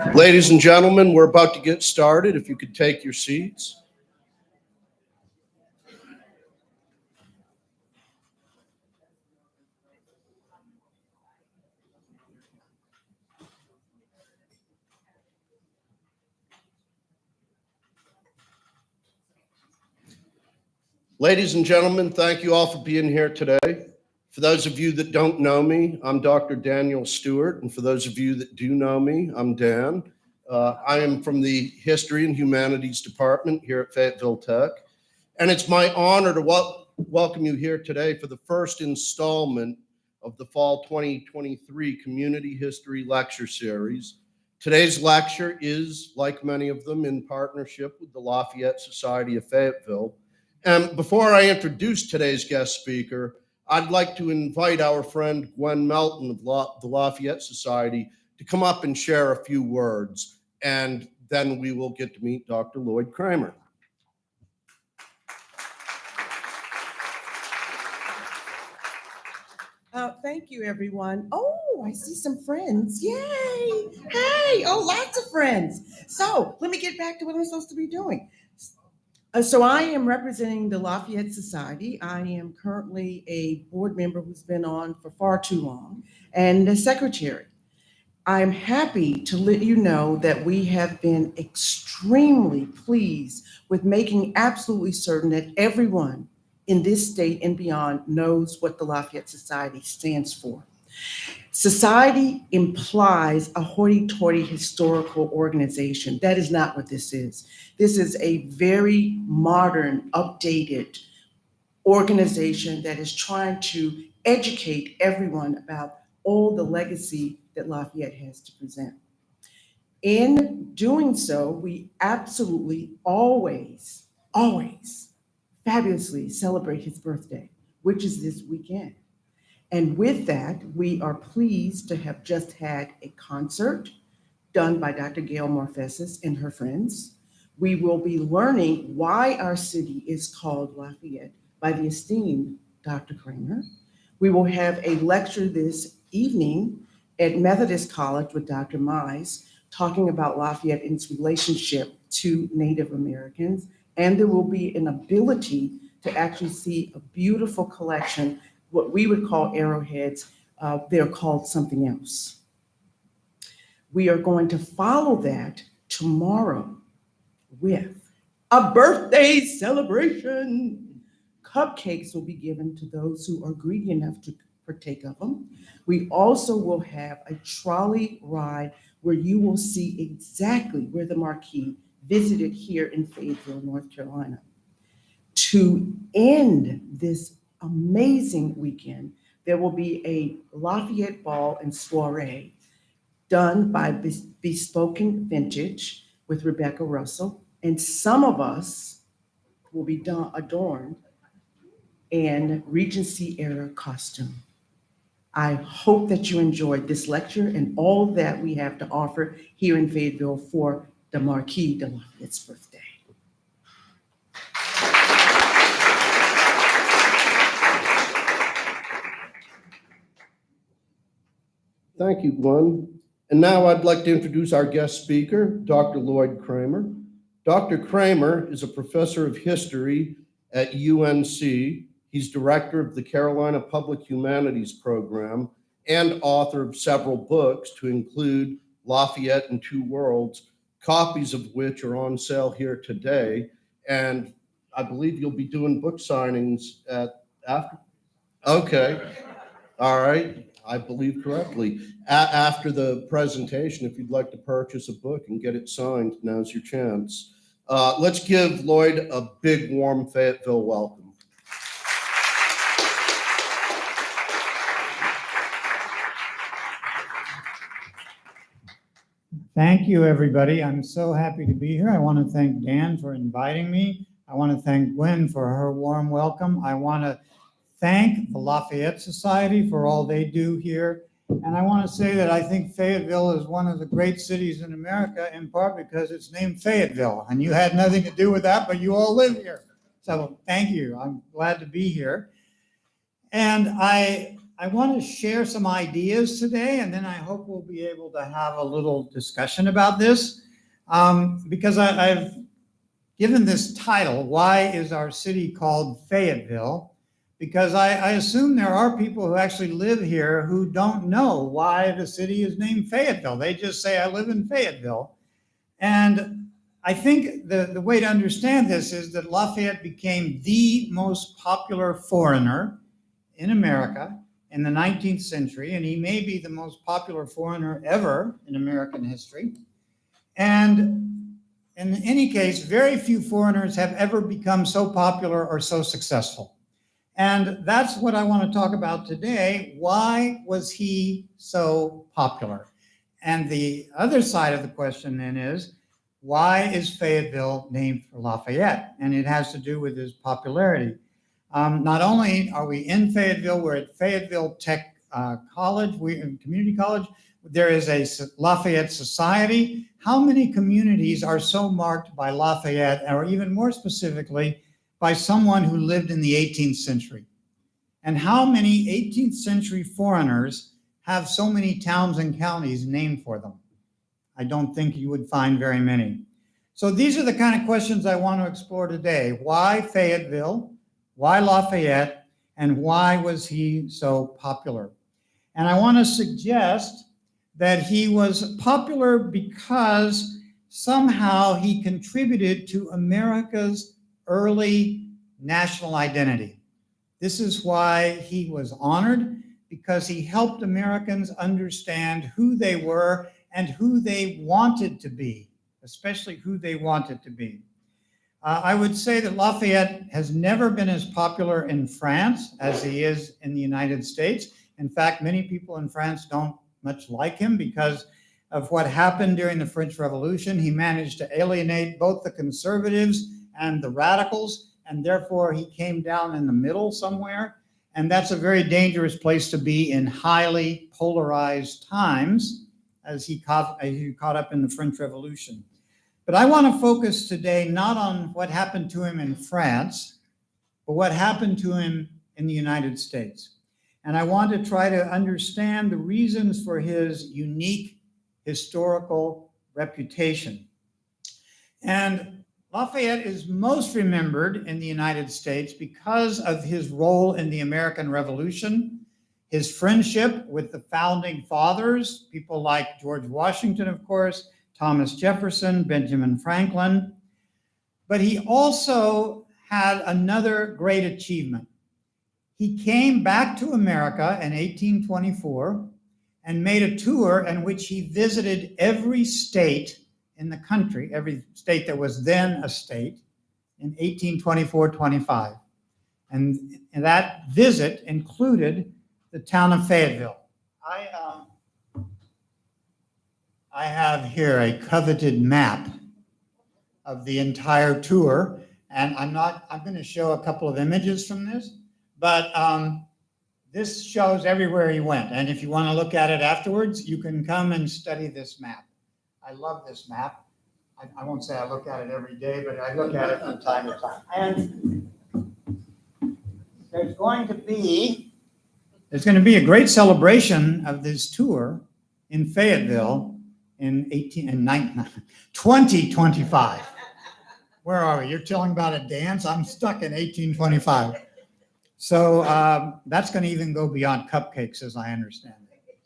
Ladies and gentlemen, we're about to get started. If you could take your seats. Ladies and gentlemen, thank you all for being here today. For those of you that don't know me, I'm Dr. Daniel Stewart, and for those of you that do know me, I'm Dan. I am from the History and Humanities Department here at Fayetteville Tech, and it's my honor to welcome you here today for the first installment of the Fall 2023 Community History Lecture Series. Today's lecture is, like many of them, in partnership with the Lafayette Society of Fayetteville. And before I introduce today's guest speaker, I'd like to invite our friend Gwen Melton of the Lafayette Society to come up and share a few words, and then we will get to meet Dr. Lloyd Kramer. Thank you, everyone. Oh, I see some friends. Yay! Hey, oh, lots of friends. So let me get back to what I'm supposed to be doing. So I am representing the Lafayette Society. I am currently a board member who's been on for far too long and a secretary. I'm happy to let you know that we have been extremely pleased with making absolutely certain that everyone in this state and beyond knows what the Lafayette Society stands for. Society implies a hoity-toity historical organization. That is not what this is. This is a very modern, updated organization that is trying to educate everyone about all the legacy that Lafayette has to present. In doing so, we absolutely always fabulously celebrate his birthday, which is this weekend. And with that, we are pleased to have just had a concert done by Dr. Gail Morfesis and her friends. We will be learning why our city is called Lafayette by the esteemed Dr. Kramer. We will have a lecture this evening at Methodist College with Dr. Mize, talking about Lafayette and its relationship to Native Americans. And there will be an ability to actually see a beautiful collection, what we would call arrowheads. They're called something else. We are going to follow that tomorrow with a birthday celebration. Cupcakes will be given to those who are greedy enough to partake of them. We also will have a trolley ride where you will see exactly where the marquee visited here in Fayetteville, North Carolina. To end this amazing weekend, there will be a Lafayette Ball and Soiree done by Bespoken Vintage with Rebecca Russell, and some of us will be adorned in Regency era costume. I hope that you enjoyed this lecture and all that we have to offer here in Fayetteville for the Marquis de Lafayette's birthday. Thank you, Gwen. And now I'd like to introduce our guest speaker, Dr. Lloyd Kramer. Dr. Kramer is a professor of history at UNC. He's director of the Carolina Public Humanities Program and author of several books, to include Lafayette and Two Worlds, copies of which are on sale here today. And I believe you'll be doing book signings after. Okay, all right. I believe correctly. After the presentation, if you'd like to purchase a book and get it signed, now's your chance. Let's give Lloyd a big, warm Fayetteville welcome. Thank you, everybody. I'm so happy to be here. I want to thank Dan for inviting me. I want to thank Gwen for her warm welcome. I want to thank the Lafayette Society for all they do here. And I want to say that I think Fayetteville is one of the great cities in America, in part because it's named Fayetteville. And you had nothing to do with that, but you all live here. So thank you. I'm glad to be here. And I I want to share some ideas today, and then I hope we'll be able to have a little discussion about this. Because I've given this title, Why is Our City Called Fayetteville? Because I assume there are people who actually live here who don't know why the city is named Fayetteville. They just say, I live in Fayetteville. And I think the way to understand this is that Lafayette became the most popular foreigner in America in the 19th century, and he may be the most popular foreigner ever in American history. And in any case, very few foreigners have ever become so popular or so successful. And that's what I want to talk about today. Why was he so popular? And the other side of the question then is, why is Fayetteville named for Lafayette? And it has to do with his popularity. Not only are we in Fayetteville, we're at Fayetteville Tech College, community college. There is a Lafayette Society. How many communities are so marked by Lafayette, or even more specifically, by someone who lived in the 18th century? And how many 18th century foreigners have so many towns and counties named for them? I don't think you would find very many. So these are the kind of questions I want to explore today. Why Fayetteville? Why Lafayette? And why was he so popular? And I want to suggest that he was popular because somehow he contributed to America's early national identity. This is why he was honored, because he helped Americans understand who they were and who they wanted to be, especially who they wanted to be. I would say that Lafayette has never been as popular in France as he is in the United States. In fact, many people in France don't much like him because of what happened during the French Revolution. He managed to alienate both the conservatives and the radicals, and therefore he came down in the middle somewhere. And that's a very dangerous place to be in highly polarized times, as he caught up in the French Revolution. But I want to focus today not on what happened to him in France, but what happened to him in the United States. And I want to try to understand the reasons for his unique historical reputation. And Lafayette is most remembered in the United States because of his role in the American Revolution, his friendship with the founding fathers, people like George Washington, of course, Thomas Jefferson, Benjamin Franklin. But he also had another great achievement. He came back to America in 1824 and made a tour in which he visited every state in the country, every state that was then a state, in 1824-25. And that visit included the town of Fayetteville. I have here a coveted map of the entire tour, and I'm going to show a couple of images from this, but this shows everywhere he went. And if you want to look at it afterwards, you can come and study this map. I love this map. I won't say I look at it every day, but I look at it from time to time. And there's going to be a great celebration of this tour in Fayetteville in 2025. Where are we? You're telling about a dance? I'm stuck in 1825. So that's going to even go beyond cupcakes, as I understand it.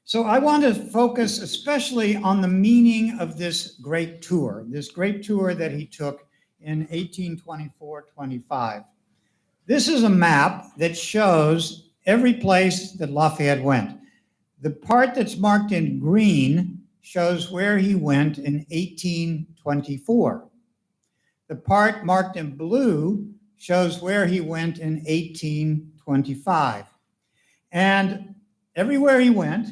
So I want to focus especially on the meaning of this great tour that he took in 1824-25. This is a map that shows every place that Lafayette went. The part that's marked in green shows where he went in 1824. The part marked in blue shows where he went in 1825. And everywhere he went,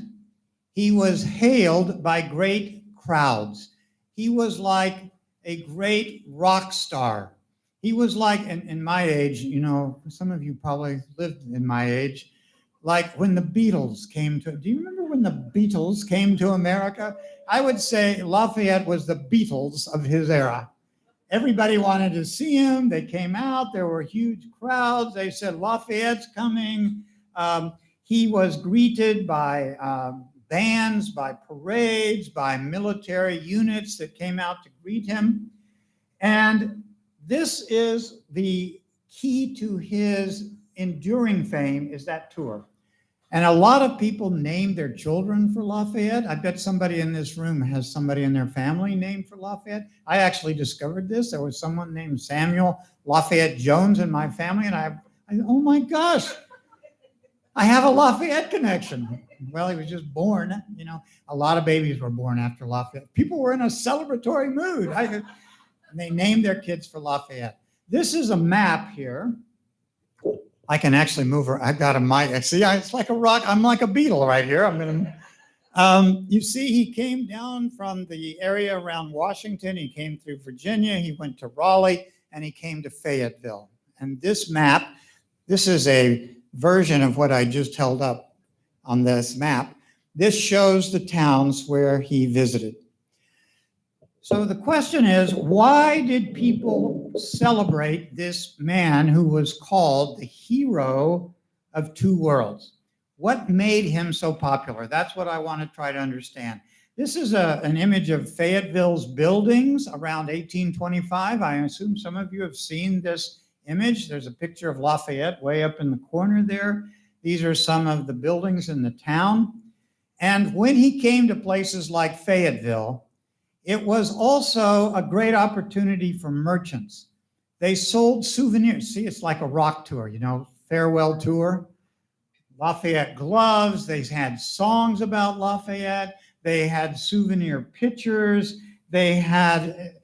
he was hailed by great crowds. He was like a great rock star. He was like, in my age, some of you probably lived in my age, like when the Beatles came to, do you remember when the Beatles came to America? I would say Lafayette was the Beatles of his era. Everybody wanted to see him. They came out. There were huge crowds. They said, Lafayette's coming. He was greeted by bands, by parades, by military units that came out to greet him. And this is the key to his enduring fame, is that tour. And a lot of people named their children for Lafayette. I bet somebody in this room has somebody in their family named for Lafayette. I actually discovered this. There was someone named Samuel Lafayette Jones in my family, and I oh my gosh, I have a Lafayette connection. Well, he was just born, you know. A lot of babies were born after Lafayette. People were in a celebratory mood. And they named their kids for Lafayette. This is a map here. I can actually move her. I've got a mic. See, it's like a rock. I'm like a beetle right here. You see, he came down from the area around Washington. He came through Virginia. He went to Raleigh, and he came to Fayetteville. And this map, this is a version of what I just held up on this map. This shows the towns where he visited. So the question is, why did people celebrate this man who was called the hero of two worlds? What made him so popular? That's what I want to try to understand. This is an image of Fayetteville's buildings around 1825. I assume some of you have seen this image. There's a picture of Lafayette way up in the corner there. These are some of the buildings in the town. And when he came to places like Fayetteville, it was also a great opportunity for merchants. They sold souvenirs. See, it's like a rock tour, you know, farewell tour. Lafayette gloves. They had songs about Lafayette. They had souvenir pictures. They had,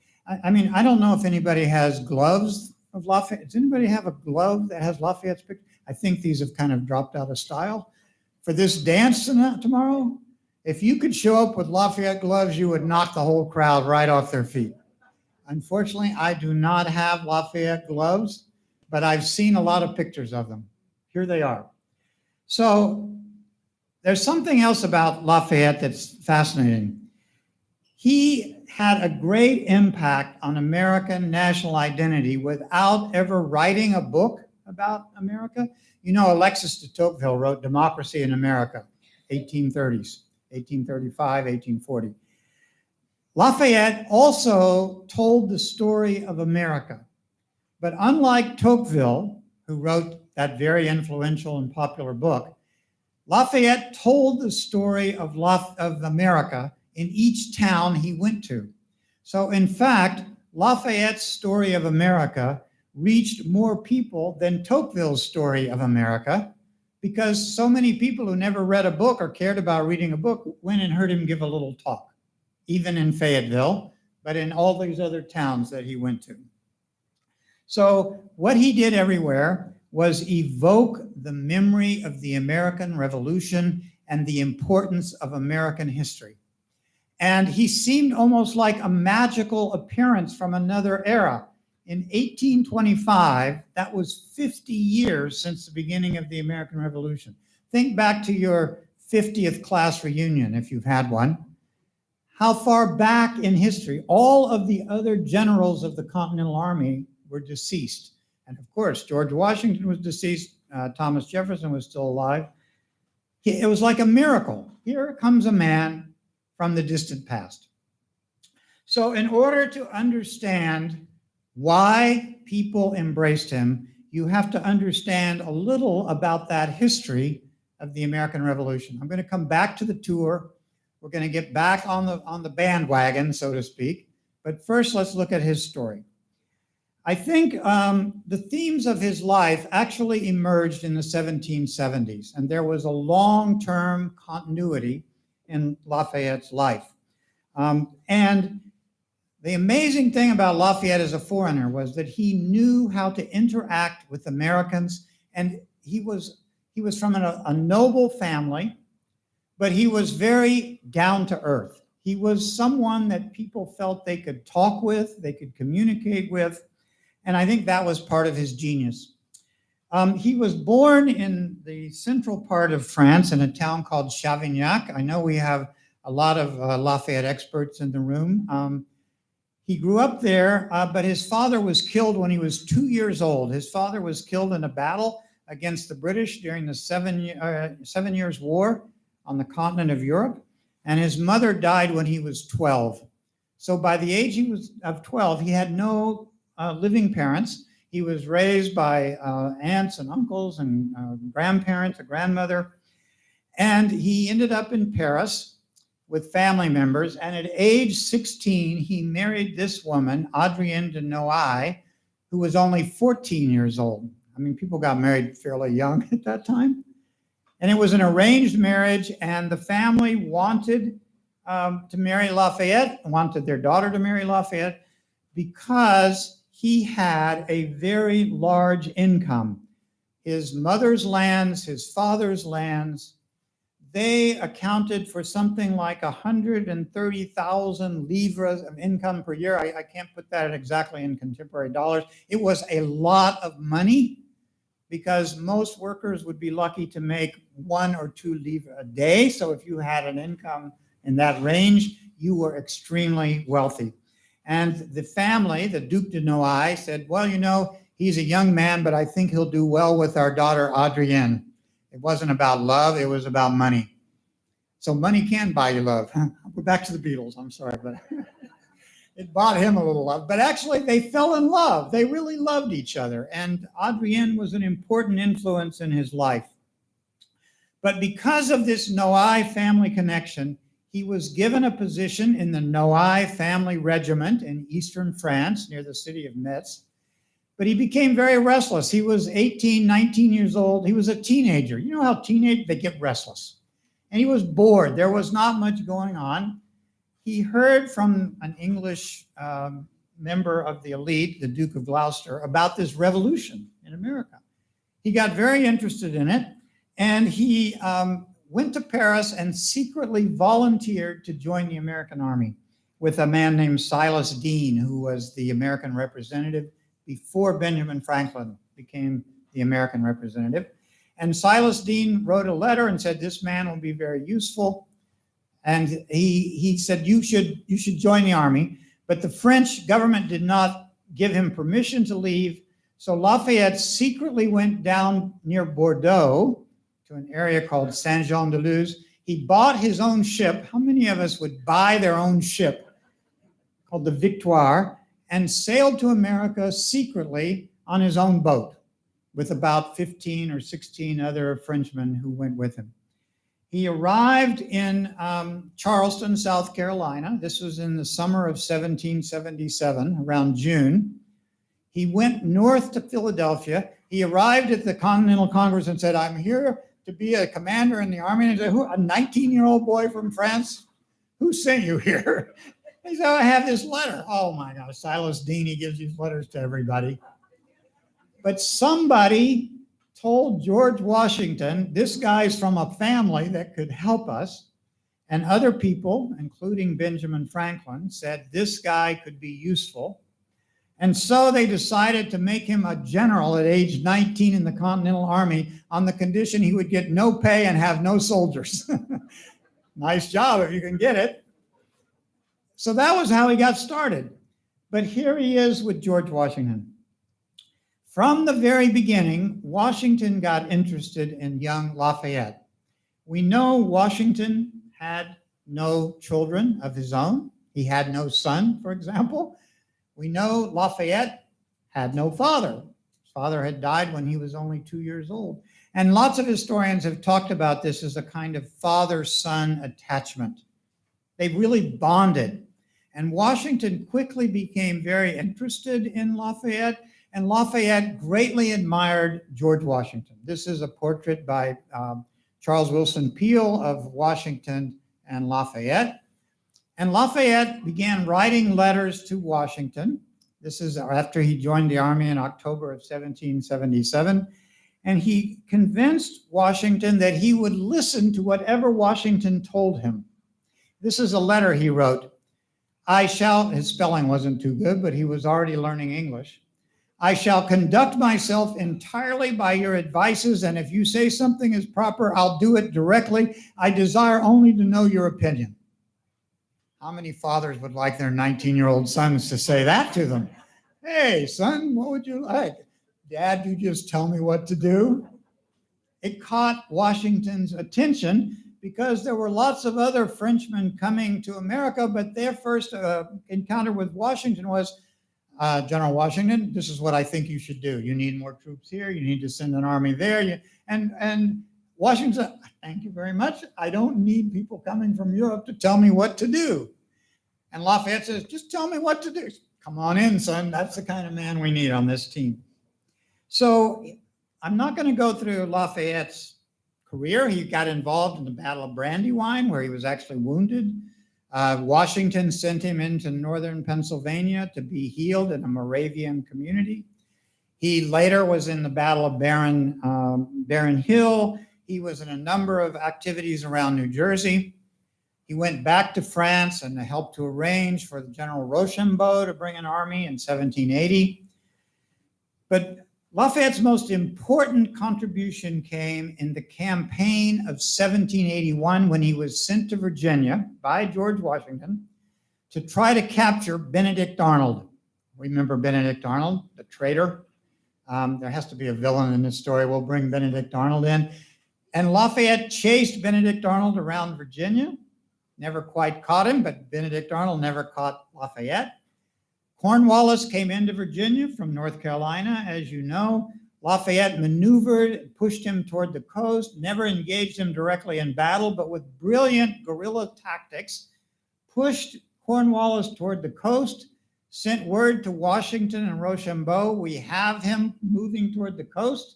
I mean, I don't know if anybody has gloves of Lafayette. Does anybody have a glove that has Lafayette's picture? I think these have kind of dropped out of style. For this dance tomorrow, if you could show up with Lafayette gloves, you would knock the whole crowd right off their feet. Unfortunately, I do not have Lafayette gloves, but I've seen a lot of pictures of them. Here they are. So there's something else about Lafayette that's fascinating. He had a great impact on American national identity without ever writing a book about America. You know, Alexis de Tocqueville wrote Democracy in America, 1830s. 1835, 1840. Lafayette also told the story of America. But unlike Tocqueville, who wrote that very influential and popular book, Lafayette told the story of America in each town he went to. So in fact, Lafayette's story of America reached more people than Tocqueville's story of America, because so many people who never read a book or cared about reading a book went and heard him give a little talk, even in Fayetteville, but in all these other towns that he went to. So what he did everywhere was evoke the memory of the American Revolution and the importance of American history. And he seemed almost like a magical appearance from another era. In 1825, that was 50 years since the beginning of the American Revolution. Think back to your 50th class reunion, if you've had one. How far back in history? All of the other generals of the Continental Army were deceased. And of course, George Washington was deceased. Thomas Jefferson was still alive. It was like a miracle. Here comes a man from the distant past. So in order to understand why people embraced him, you have to understand a little about that history of the American Revolution. I'm going to come back to the tour. We're going to get back on the bandwagon, so to speak. But first, let's look at his story. I think the themes of his life actually emerged in the 1770s, and there was a long-term continuity in Lafayette's life. And the amazing thing about Lafayette as a foreigner was that he knew how to interact with Americans, and he was from a noble family, but he was very down to earth. He was someone that people felt they could talk with, they could communicate with, and I think that was part of his genius. He was born in the central part of France in a town called Chavignac. I know we have a lot of Lafayette experts in the room. He grew up there, but his father was killed when he was 2 years old. His father was killed in a battle against the British during the 7 Years' War on the continent of Europe, and his mother died when he was 12. So by the age of 12, he had no living parents. He was raised by aunts and uncles and grandparents, a grandmother, and he ended up in Paris with family members. And at age 16, he married this woman, Adrienne de Noailles, who was only 14 years old. I mean, people got married fairly young at that time. And it was an arranged marriage, and the family wanted to marry Lafayette, wanted their daughter to marry Lafayette, because he had a very large income. His mother's lands, his father's lands, they accounted for something like 130,000 livres of income per year. I can't put that exactly in contemporary dollars. It was a lot of money, because most workers would be lucky to make 1 or 2 livres a day. So if you had an income in that range, you were extremely wealthy. And the family, the Duc de Noailles, said, well, you know, he's a young man, but I think he'll do well with our daughter, Adrienne. It wasn't about love, it was about money. So money can buy you love. We're back to the Beatles, I'm sorry, but it bought him a little love. But actually, they fell in love. They really loved each other. And Adrienne was an important influence in his life. But because of this Noailles family connection, he was given a position in the Noailles family regiment in eastern France, near the city of Metz. But he became very restless. He was 18, 19 years old. He was a teenager. You know how teenagers, they get restless. And he was bored. There was not much going on. He heard from an English member of the elite, the Duke of Gloucester, about this revolution in America. He got very interested in it, and he went to Paris and secretly volunteered to join the American Army with a man named Silas Deane, who was the American representative before Benjamin Franklin became the American representative. And Silas Deane wrote a letter and said, this man will be very useful. And he said, you should join the army. But the French government did not give him permission to leave. So Lafayette secretly went down near Bordeaux to an area called Saint-Jean-de-Luz. He bought his own ship. How many of us would buy their own ship? Called the Victoire, and sailed to America secretly on his own boat with about 15 or 16 other Frenchmen who went with him. He arrived in Charleston, South Carolina. This was in the summer of 1777, around June. He went north to Philadelphia. He arrived at the Continental Congress and said, I'm here to be a commander in the army. And he said, who, a 19-year-old boy from France? Who sent you here? He said, I have this letter. Oh my gosh, Silas Deane, he gives these letters to everybody. But somebody told George Washington, this guy's from a family that could help us. And other people, including Benjamin Franklin, said this guy could be useful. And so they decided to make him a general at age 19 in the Continental Army on the condition he would get no pay and have no soldiers. Nice job if you can get it. So that was how he got started. But here he is with George Washington. From the very beginning, Washington got interested in young Lafayette. We know Washington had no children of his own. He had no son, for example. We know Lafayette had no father. His father had died when he was only 2 years old. And lots of historians have talked about this as a kind of father-son attachment. They really bonded. And Washington quickly became very interested in Lafayette, and Lafayette greatly admired George Washington. This is a portrait by Charles Wilson Peale of Washington and Lafayette. And Lafayette began writing letters to Washington. This is after he joined the army in October of 1777. And he convinced Washington that he would listen to whatever Washington told him. This is a letter he wrote. His spelling wasn't too good, but he was already learning English. I shall conduct myself entirely by your advices, and if you say something is proper, I'll do it directly. I desire only to know your opinion. How many fathers would like their 19-year-old sons to say that to them? Hey, son, what would you like? Dad, you just tell me what to do. It caught Washington's attention because there were lots of other Frenchmen coming to America, but their first encounter with Washington was, General Washington, this is what I think you should do. You need more troops here. You need to send an army there. And Washington said, thank you very much. I don't need people coming from Europe to tell me what to do. And Lafayette says, just tell me what to do. Come on in, son. That's the kind of man we need on this team. So I'm not going to go through Lafayette's career. He got involved in the Battle of Brandywine, where he was actually wounded. Washington sent him into northern Pennsylvania to be healed in a Moravian community. He later was in the Battle of Barren Hill. He was in a number of activities around New Jersey. He went back to France and helped to arrange for General Rochambeau to bring an army in 1780. But Lafayette's most important contribution came in the campaign of 1781 when he was sent to Virginia by George Washington to try to capture Benedict Arnold. Remember Benedict Arnold, the traitor? There has to be a villain in this story. We'll bring Benedict Arnold in. And Lafayette chased Benedict Arnold around Virginia, never quite caught him, but Benedict Arnold never caught Lafayette. Cornwallis came into Virginia from North Carolina, as you know. Lafayette maneuvered, pushed him toward the coast, never engaged him directly in battle, but with brilliant guerrilla tactics, pushed Cornwallis toward the coast, sent word to Washington and Rochambeau, we have him moving toward the coast.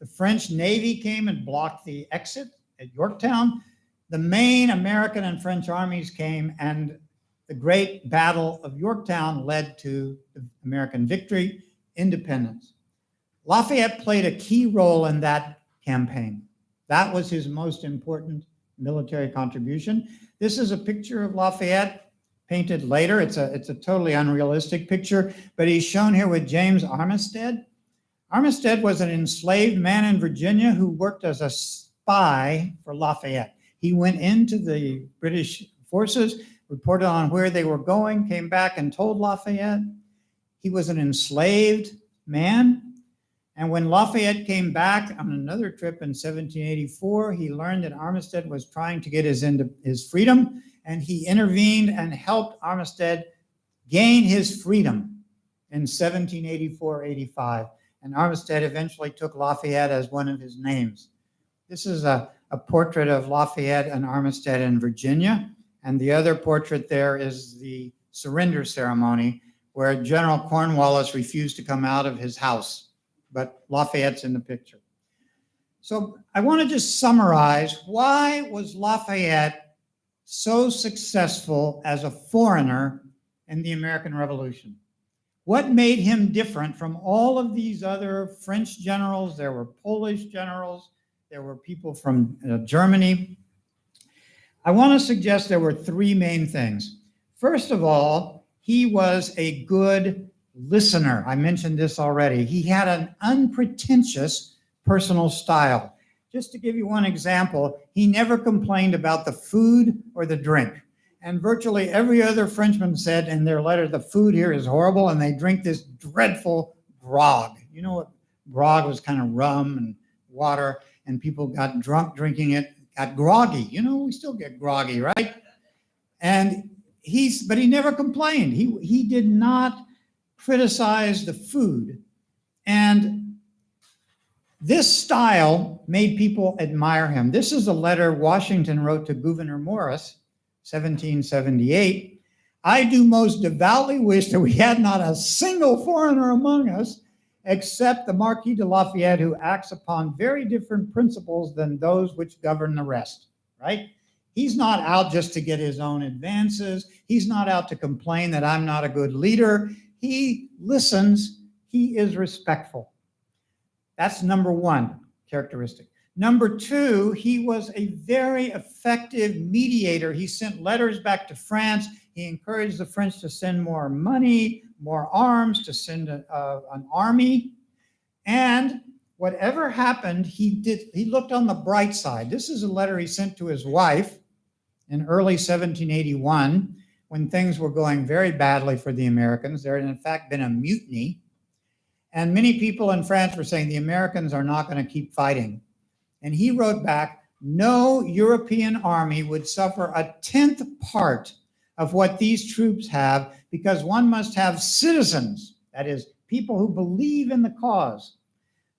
The French Navy came and blocked the exit at Yorktown. The main American and French armies came, and the Great Battle of Yorktown led to the American victory, independence. Lafayette played a key role in that campaign. That was his most important military contribution. This is a picture of Lafayette painted later. It's a totally unrealistic picture, but he's shown here with James Armistead. Armistead was an enslaved man in Virginia who worked as a spy for Lafayette. He went into the British forces, reported on where they were going, came back and told Lafayette. He was an enslaved man. And when Lafayette came back on another trip in 1784, he learned that Armistead was trying to get his freedom, and he intervened and helped Armistead gain his freedom in 1784-85. And Armistead eventually took Lafayette as one of his names. This is a portrait of Lafayette and Armistead in Virginia. And the other portrait there is the surrender ceremony where General Cornwallis refused to come out of his house, but Lafayette's in the picture. So I want to just summarize, why was Lafayette so successful as a foreigner in the American Revolution? What made him different from all of these other French generals? There were Polish generals, there were people from Germany. I want to suggest there were three main things. First of all, he was a good listener. I mentioned this already. He had an unpretentious personal style. Just to give you one example, he never complained about the food or the drink. And virtually every other Frenchman said in their letter, the food here is horrible, and they drink this dreadful grog. You know what grog was? Kind of rum and water, and people got drunk drinking it, got groggy. You know, we still get groggy, right? And but he never complained. He did not criticize the food. And this style made people admire him. This is a letter Washington wrote to Gouverneur Morris, 1778. I do most devoutly wish that we had not a single foreigner among us, except the Marquis de Lafayette, who acts upon very different principles than those which govern the rest, right? He's not out just to get his own advances. He's not out to complain that I'm not a good leader. He listens. He is respectful. That's number one characteristic. Number two, he was a very effective mediator. He sent letters back to France. He encouraged the French to send more money, more arms, to send an army. And whatever happened, he looked on the bright side. This is a letter he sent to his wife in early 1781. when things were going very badly for the Americans. There had in fact been a mutiny, and many people in France were saying the Americans are not going to keep fighting. And he wrote back, no European army would suffer a 10th part of what these troops have, because one must have citizens, that is, people who believe in the cause,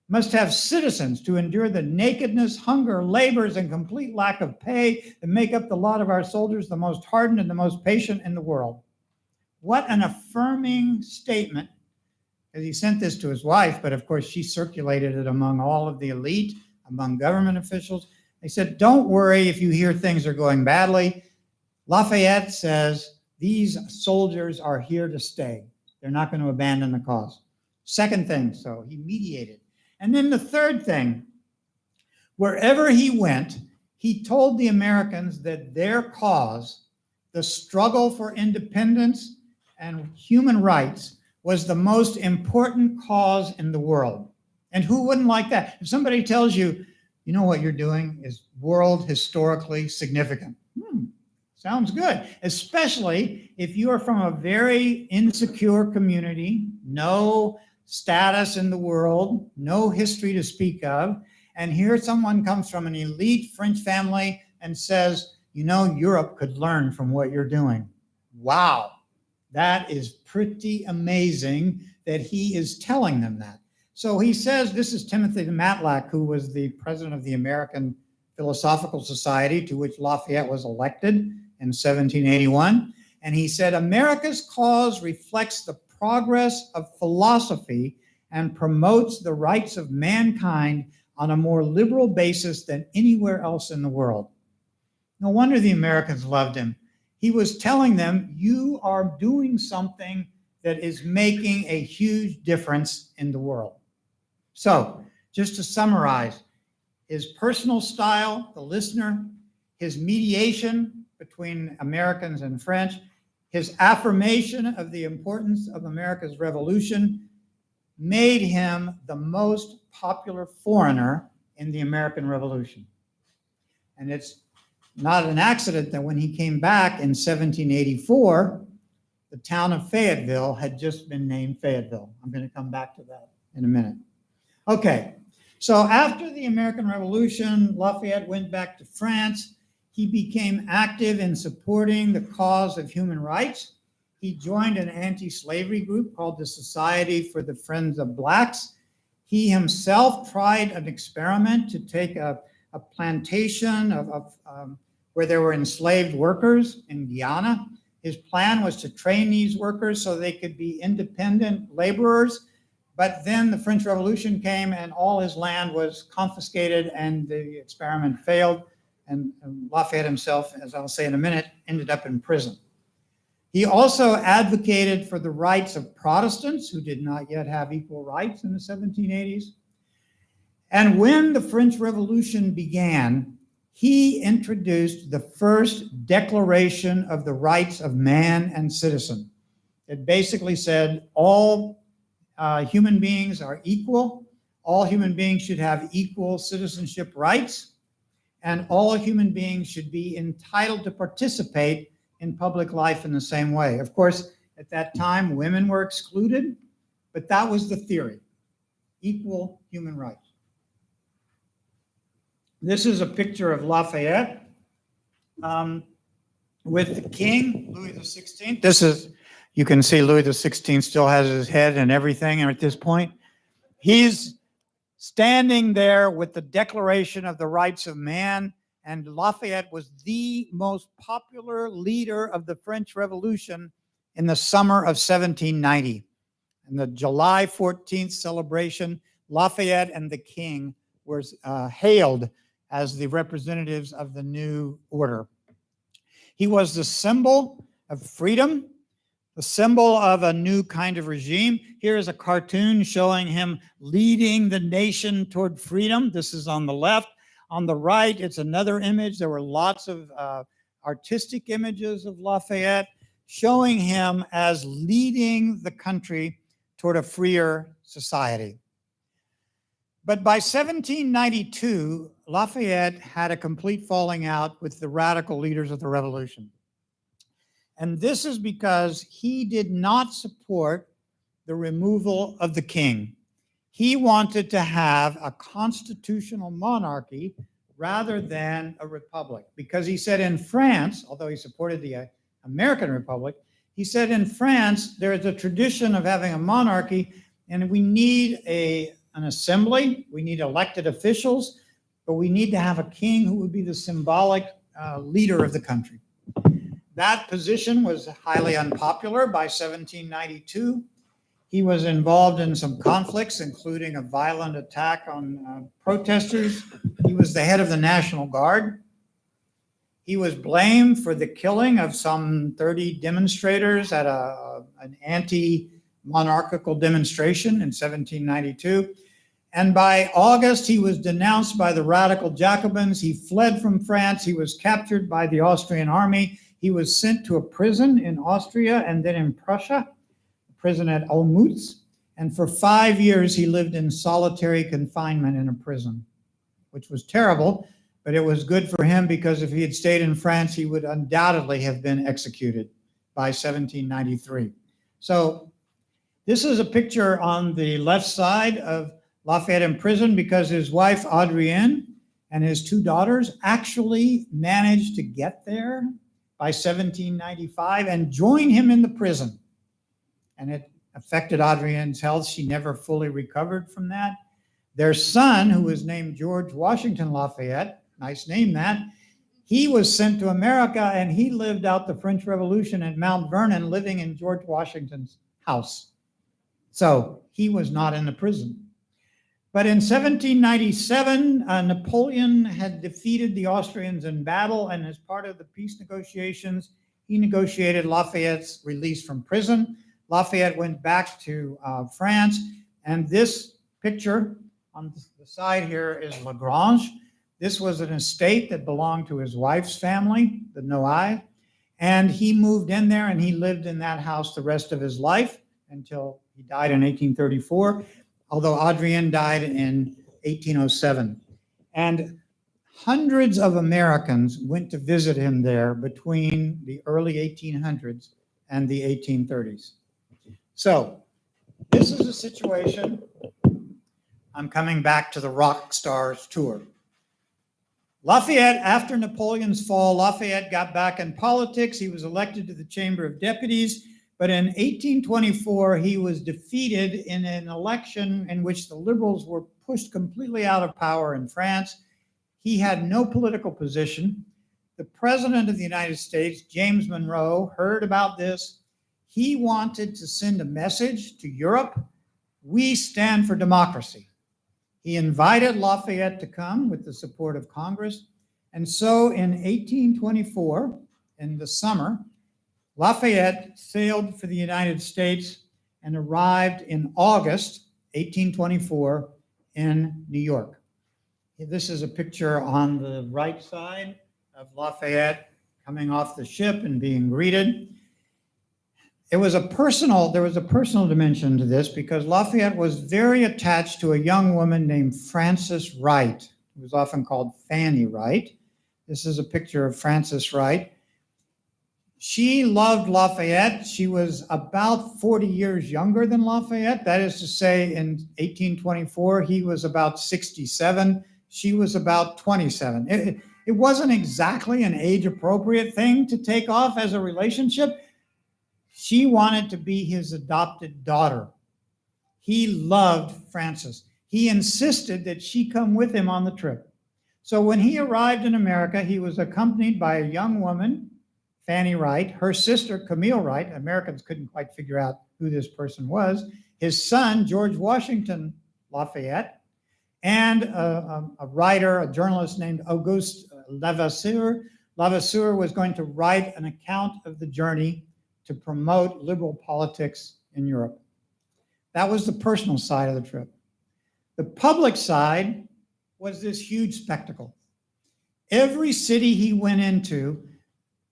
must have citizens to endure the nakedness, hunger, labors, and complete lack of pay that make up the lot of our soldiers, the most hardened and the most patient in the world. What an affirming statement. Because he sent this to his wife, but of course she circulated it among all of the elite, among government officials. They said, don't worry if you hear things are going badly. Lafayette says these soldiers are here to stay. They're not going to abandon the cause. Second thing, so he mediated. And then the third thing, wherever he went, he told the Americans that their cause, the struggle for independence and human rights, was the most important cause in the world. And who wouldn't like that? If somebody tells you, you know what you're doing is world historically significant. Sounds good, especially if you are from a very insecure community, no status in the world, no history to speak of, and here someone comes from an elite French family and says, you know, Europe could learn from what you're doing. Wow, that is pretty amazing that he is telling them that. So he says, this is Timothy de Matlack, who was the president of the American Philosophical Society, to which Lafayette was elected in 1781. And he said, America's cause reflects the progress of philosophy and promotes the rights of mankind on a more liberal basis than anywhere else in the world. No wonder the Americans loved him. He was telling them, you are doing something that is making a huge difference in the world. So, just to summarize, his personal style, the listener, his mediation between Americans and French, his affirmation of the importance of America's revolution made him the most popular foreigner in the American Revolution. And it's not an accident that when he came back in 1784, the town of Fayetteville had just been named Fayetteville. I'm going to come back to that in a minute. Okay, so after the American Revolution, Lafayette went back to France. He became active in supporting the cause of human rights. He joined an anti-slavery group called the Society for the Friends of Blacks. He himself tried an experiment to take a plantation where there were enslaved workers in Guyana. His plan was to train these workers so they could be independent laborers. But then the French Revolution came and all his land was confiscated and the experiment failed. And Lafayette himself, as I'll say in a minute, ended up in prison. He also advocated for the rights of Protestants who did not yet have equal rights in the 1780s. And when the French Revolution began, he introduced the first Declaration of the Rights of Man and Citizen. It basically said all human beings are equal, all human beings should have equal citizenship rights, and all human beings should be entitled to participate in public life in the same way. Of course, at that time, women were excluded, but that was the theory, equal human rights. This is a picture of Lafayette with the king, Louis XVI. This is, you can see Louis XVI still has his head and everything at this point. He's standing there with the Declaration of the Rights of Man, and Lafayette was the most popular leader of the French Revolution in the summer of 1790. In the July 14th celebration, Lafayette and the king were hailed as the representatives of the new order. He was the symbol of freedom, the symbol of a new kind of regime. Here is a cartoon showing him leading the nation toward freedom. This is on the left. On the right, it's another image. There were lots of artistic images of Lafayette showing him as leading the country toward a freer society. But by 1792, Lafayette had a complete falling out with the radical leaders of the revolution. And this is because he did not support the removal of the king. He wanted to have a constitutional monarchy rather than a republic, because he said in France, although he supported the American Republic, he said in France there is a tradition of having a monarchy, and we need an assembly, we need elected officials, but we need to have a king who would be the symbolic leader of the country. That position was highly unpopular by 1792. He was involved in some conflicts, including a violent attack on protesters. He was the head of the National Guard. He was blamed for the killing of some 30 demonstrators at an anti-monarchical demonstration in 1792. And by August, he was denounced by the radical Jacobins. He fled from France. He was captured by the Austrian army. He was sent to a prison in Austria and then in Prussia, a prison at Olmütz. And for 5 years, he lived in solitary confinement in a prison, which was terrible, but it was good for him because if he had stayed in France, he would undoubtedly have been executed by 1793. So this is a picture on the left side of Lafayette in prison because his wife, Adrienne, and his 2 daughters actually managed to get there by 1795 and join him in the prison. And it affected Adrienne's health. She never fully recovered from that. Their son, who was named George Washington Lafayette, nice name that, he was sent to America and he lived out the French Revolution at Mount Vernon, living in George Washington's house. So he was not in the prison. But in 1797, Napoleon had defeated the Austrians in battle, and as part of the peace negotiations, he negotiated Lafayette's release from prison. Lafayette went back to France, and this picture on the side here is Lagrange. This was an estate that belonged to his wife's family, the Noailles, and he moved in there and he lived in that house the rest of his life until he died in 1834. Although Adrienne died in 1807. And hundreds of Americans went to visit him there between the early 1800s and the 1830s. So this is a situation. I'm coming back to the Rock Stars tour. Lafayette, after Napoleon's fall, Lafayette got back in politics. He was elected to the Chamber of Deputies. But in 1824, he was defeated in an election in which the Liberals were pushed completely out of power in France. He had no political position. The President of the United States, James Monroe, heard about this. He wanted to send a message to Europe. We stand for democracy. He invited Lafayette to come with the support of Congress. And so in 1824, in the summer, Lafayette sailed for the United States and arrived in August 1824 in New York. This is a picture on the right side of Lafayette coming off the ship and being greeted. There was a personal dimension to this because Lafayette was very attached to a young woman named Frances Wright, who was often called Fanny Wright. This is a picture of Frances Wright. She loved Lafayette. She was about 40 years younger than Lafayette. That is to say, in 1824, he was about 67. She was about 27. It wasn't exactly an age-appropriate thing to take off as a relationship. She wanted to be his adopted daughter. He loved Frances. He insisted that she come with him on the trip. So when he arrived in America, he was accompanied by a young woman, Fanny Wright, her sister, Camille Wright. Americans couldn't quite figure out who this person was. His son, George Washington Lafayette, and a writer, a journalist named Auguste Levasseur. Levasseur was going to write an account of the journey to promote liberal politics in Europe. That was the personal side of the trip. The public side was this huge spectacle. Every city he went into,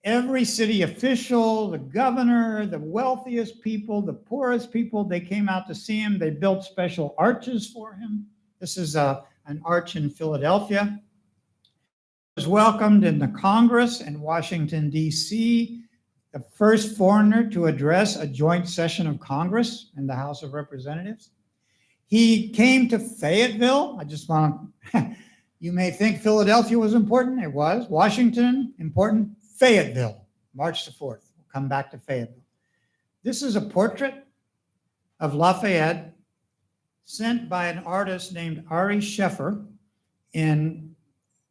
every city official, the governor, the wealthiest people, the poorest people, they came out to see him. They built special arches for him. This is an arch in Philadelphia. He was welcomed in the Congress in Washington, D.C. the first foreigner to address a joint session of Congress in the House of Representatives. He came to Fayetteville. You may think Philadelphia was important. It was. Washington, important. Fayetteville, March the 4th. We'll come back to Fayetteville. This is a portrait of Lafayette sent by an artist named Ari Scheffer in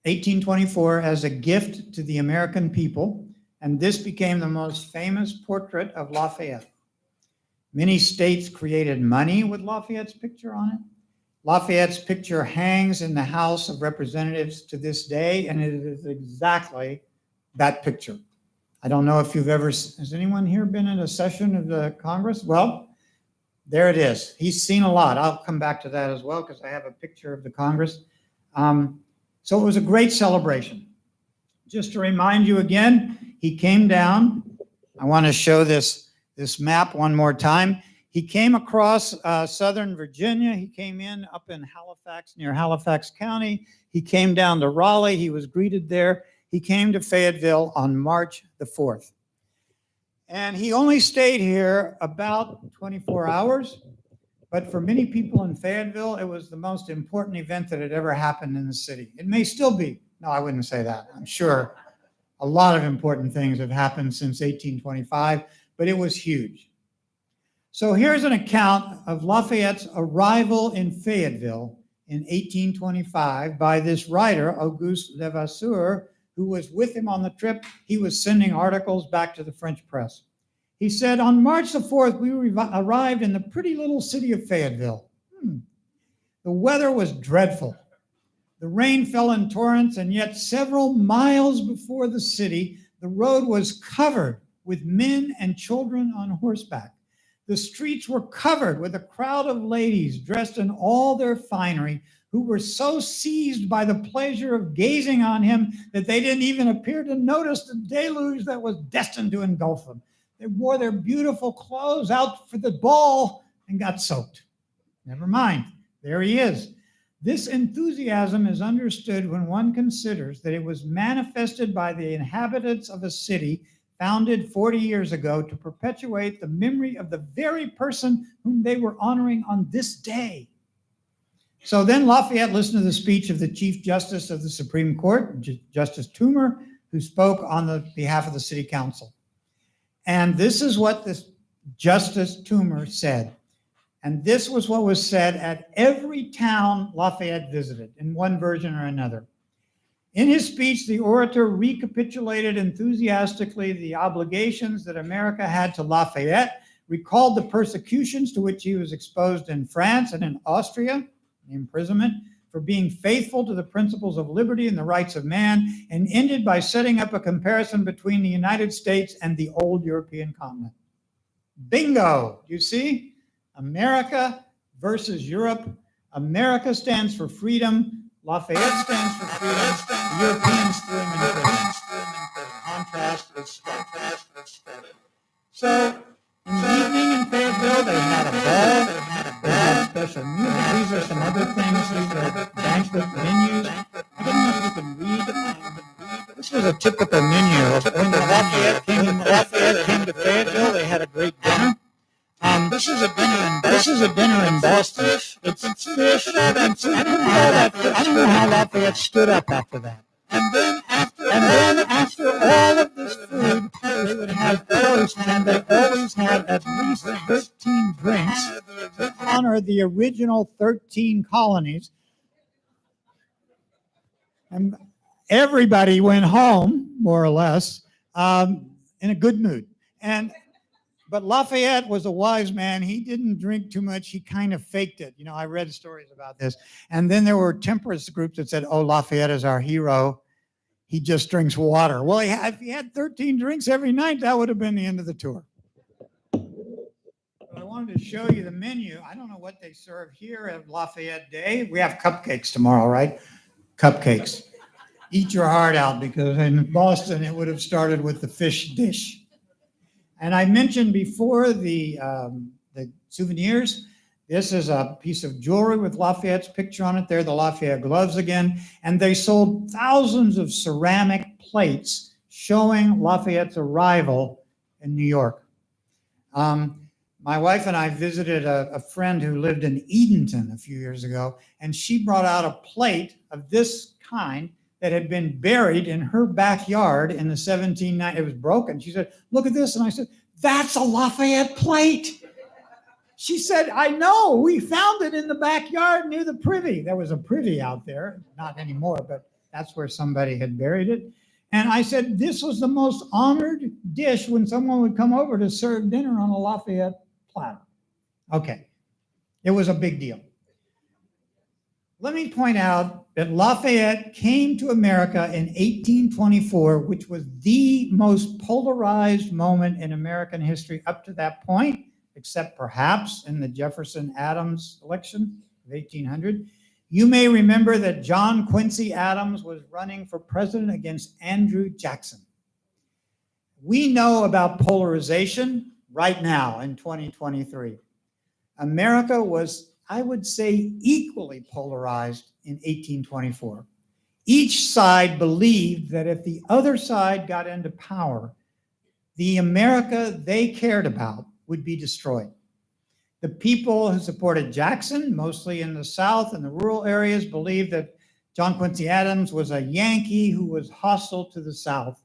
1824 as a gift to the American people, and this became the most famous portrait of Lafayette. Many states created money with Lafayette's picture on it. Lafayette's picture hangs in the House of Representatives to this day, and it is exactly that picture. I don't know if has anyone here been in a session of the Congress? Well, there it is. He's seen a lot. I'll come back to that as well because I have a picture of the Congress. So it was a great celebration. Just to remind you again, he came down. I want to show this map one more time. He came across Southern Virginia. He came in up in Halifax, near Halifax County. He came down to Raleigh. He was greeted there. He came to Fayetteville on March the 4th. And he only stayed here about 24 hours. But for many people in Fayetteville, it was the most important event that had ever happened in the city. It may still be. No, I wouldn't say that. I'm sure a lot of important things have happened since 1825, but it was huge. So here's an account of Lafayette's arrival in Fayetteville in 1825 by this writer, Auguste Levasseur, who was with him on the trip. He was sending articles back to the French press. He said, on March the 4th, we arrived in the pretty little city of Fayetteville. The weather was dreadful. The rain fell in torrents, and yet several miles before the city, the road was covered with men and children on horseback. The streets were covered with a crowd of ladies dressed in all their finery, who were so seized by the pleasure of gazing on him that they didn't even appear to notice the deluge that was destined to engulf them. They wore their beautiful clothes out for the ball and got soaked. Never mind, there he is. This enthusiasm is understood when one considers that it was manifested by the inhabitants of a city founded 40 years ago to perpetuate the memory of the very person whom they were honoring on this day. So then Lafayette listened to the speech of the Chief Justice of the Supreme Court, Justice Toomer, who spoke on the behalf of the City Council. And this is what this Justice Toomer said. And this was what was said at every town Lafayette visited in one version or another. In his speech, the orator recapitulated enthusiastically the obligations that America had to Lafayette, recalled the persecutions to which he was exposed in France and in Austria, imprisonment, for being faithful to the principles of liberty and the rights of man, and ended by setting up a comparison between the United States and the old European continent. Bingo! You see? America versus Europe. America stands for freedom. Lafayette stands for freedom. The Europeans threw him in prison. Contrast is started. So, in the evening in Fayetteville, they had a ball. They had special music. These are some other things. These are banquet menus. I don't know if you can read. This was a typical menu. When Lafayette came to Fayetteville, they had a great dinner. This is a dinner in Boston. It's fish. I don't know how Lafayette stood up after that. And then after all of this food, they would have toast, and they always had at least 13 drinks to honor the original 13 colonies. And everybody went home, more or less, in a good mood. But Lafayette was a wise man. He didn't drink too much. He kind of faked it. You know, I read stories about this. And then there were temperance groups that said, oh, Lafayette is our hero. He just drinks water. Well, if he had 13 drinks every night, that would have been the end of the tour. But I wanted to show you the menu. I don't know what they serve here at Lafayette Day. We have cupcakes tomorrow, right? Cupcakes. Eat your heart out, because in Boston, it would have started with the fish dish. And I mentioned before the souvenirs. This is a piece of jewelry with Lafayette's picture on it. There, the Lafayette gloves again. And they sold thousands of ceramic plates showing Lafayette's arrival in New York. My wife and I visited a friend who lived in Edenton a few years ago, and she brought out a plate of this kind that had been buried in her backyard in the 1790s. It was broken. She said, "Look at this." And I said, "That's a Lafayette plate." She said, "I know, we found it in the backyard near the privy." There was a privy out there, not anymore, but that's where somebody had buried it. And I said, "This was the most honored dish when someone would come over to serve dinner on a Lafayette platter." Okay, it was a big deal. Let me point out that Lafayette came to America in 1824, which was the most polarized moment in American history up to that point, except perhaps in the Jefferson-Adams election of 1800. You may remember that John Quincy Adams was running for president against Andrew Jackson. We know about polarization right now in 2023. America was, I would say, equally polarized in 1824. Each side believed that if the other side got into power, the America they cared about would be destroyed. The people who supported Jackson, mostly in the South and the rural areas, believed that John Quincy Adams was a Yankee who was hostile to the South.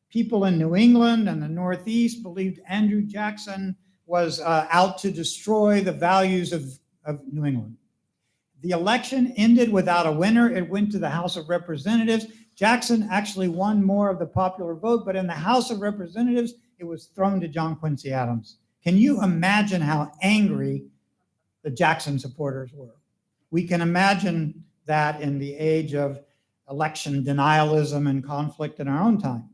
People in New England and the Northeast believed Andrew Jackson was out to destroy the values of New England. The election ended without a winner. It went to the House of Representatives. Jackson actually won more of the popular vote, but in the House of Representatives, it was thrown to John Quincy Adams. Can you imagine how angry the Jackson supporters were? We can imagine that in the age of election denialism and conflict in our own time.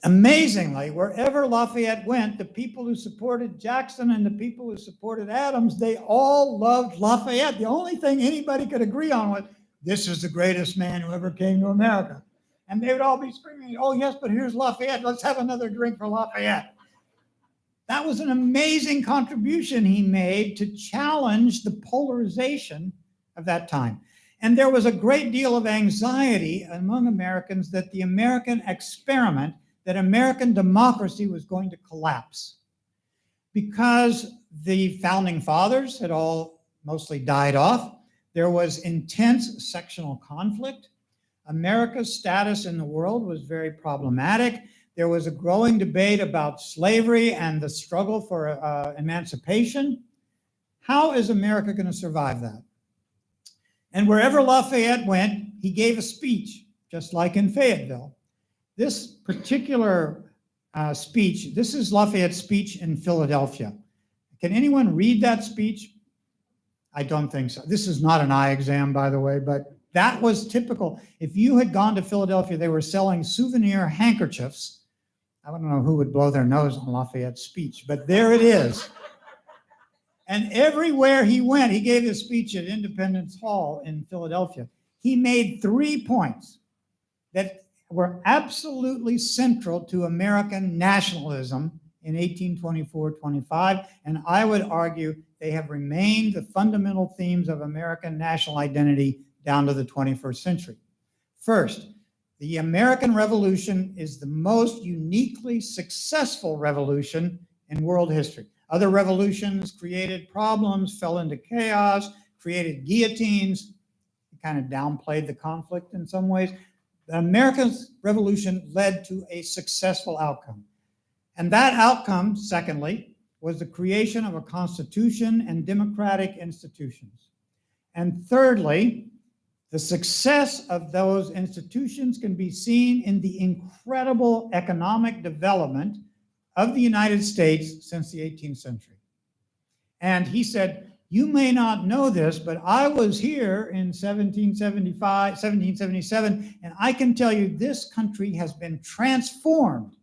Amazingly, wherever Lafayette went, the people who supported Jackson and the people who supported Adams, they all loved Lafayette. The only thing anybody could agree on was, this is the greatest man who ever came to America. And they would all be screaming, "Oh yes, but here's Lafayette. Let's have another drink for Lafayette." That was an amazing contribution he made to challenge the polarization of that time. And there was a great deal of anxiety among Americans that the American experiment, that American democracy was going to collapse. Because the founding fathers had all mostly died off, there was intense sectional conflict. America's status in the world was very problematic. There was a growing debate about slavery and the struggle for emancipation. How is America going to survive that? And wherever Lafayette went, he gave a speech, just like in Fayetteville. This particular speech, this is Lafayette's speech in Philadelphia. Can anyone read that speech? I don't think so. This is not an eye exam, by the way, but that was typical. If you had gone to Philadelphia, they were selling souvenir handkerchiefs. I don't know who would blow their nose on Lafayette's speech, but there it is. And everywhere he went, he gave his speech at Independence Hall in Philadelphia. He made 3 points that were absolutely central to American nationalism in 1824-25, and I would argue they have remained the fundamental themes of American national identity down to the 21st century. First, the American Revolution is the most uniquely successful revolution in world history. Other revolutions created problems, fell into chaos, created guillotines, kind of downplayed the conflict in some ways. The American Revolution led to a successful outcome. And that outcome, secondly, was the creation of a constitution and democratic institutions. And thirdly, the success of those institutions can be seen in the incredible economic development of the United States since the 18th century. And he said, you may not know this, but I was here in 1777, and I can tell you this country has been transformed.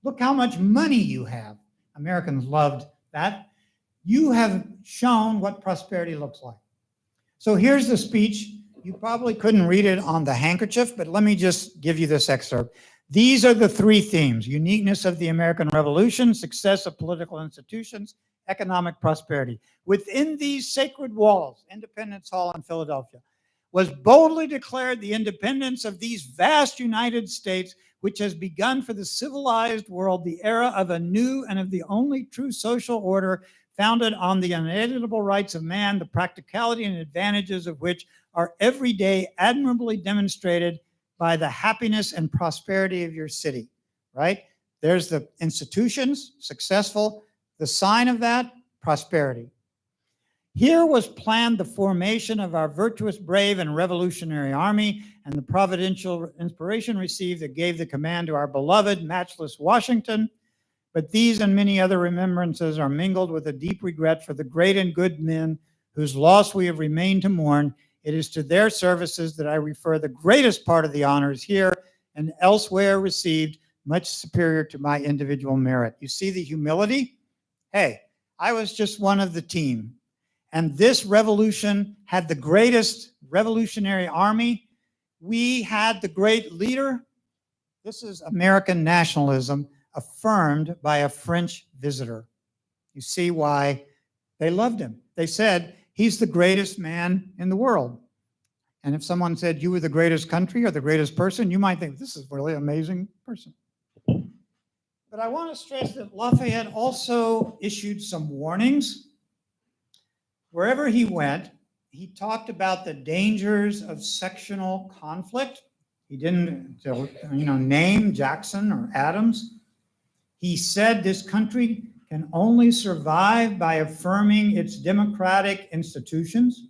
Look how much money you have. Americans loved that. You have shown what prosperity looks like. So here's the speech. You probably couldn't read it on the handkerchief, but let me just give you this excerpt. These are the 3 themes: uniqueness of the American Revolution, success of political institutions, economic prosperity. Within these sacred walls, Independence Hall in Philadelphia, was boldly declared the independence of these vast United States, which has begun for the civilized world the era of a new and of the only true social order founded on the unalienable rights of man, the practicality and advantages of which are every day admirably demonstrated by the happiness and prosperity of your city, right? There's the institutions, successful. The sign of that, prosperity. Here was planned the formation of our virtuous, brave, and revolutionary army, and the providential inspiration received that gave the command to our beloved, matchless Washington. But these and many other remembrances are mingled with a deep regret for the great and good men whose loss we have remained to mourn. It is to their services that I refer the greatest part of the honors here and elsewhere received, much superior to my individual merit. You see the humility? Hey, I was just one of the team. And this revolution had the greatest revolutionary army. We had the great leader. This is American nationalism affirmed by a French visitor. You see why they loved him. They said, he's the greatest man in the world. And if someone said you were the greatest country or the greatest person, you might think, this is a really amazing person. But I want to stress that Lafayette also issued some warnings. Wherever he went, he talked about the dangers of sectional conflict. He didn't, name Jackson or Adams. He said this country can only survive by affirming its democratic institutions.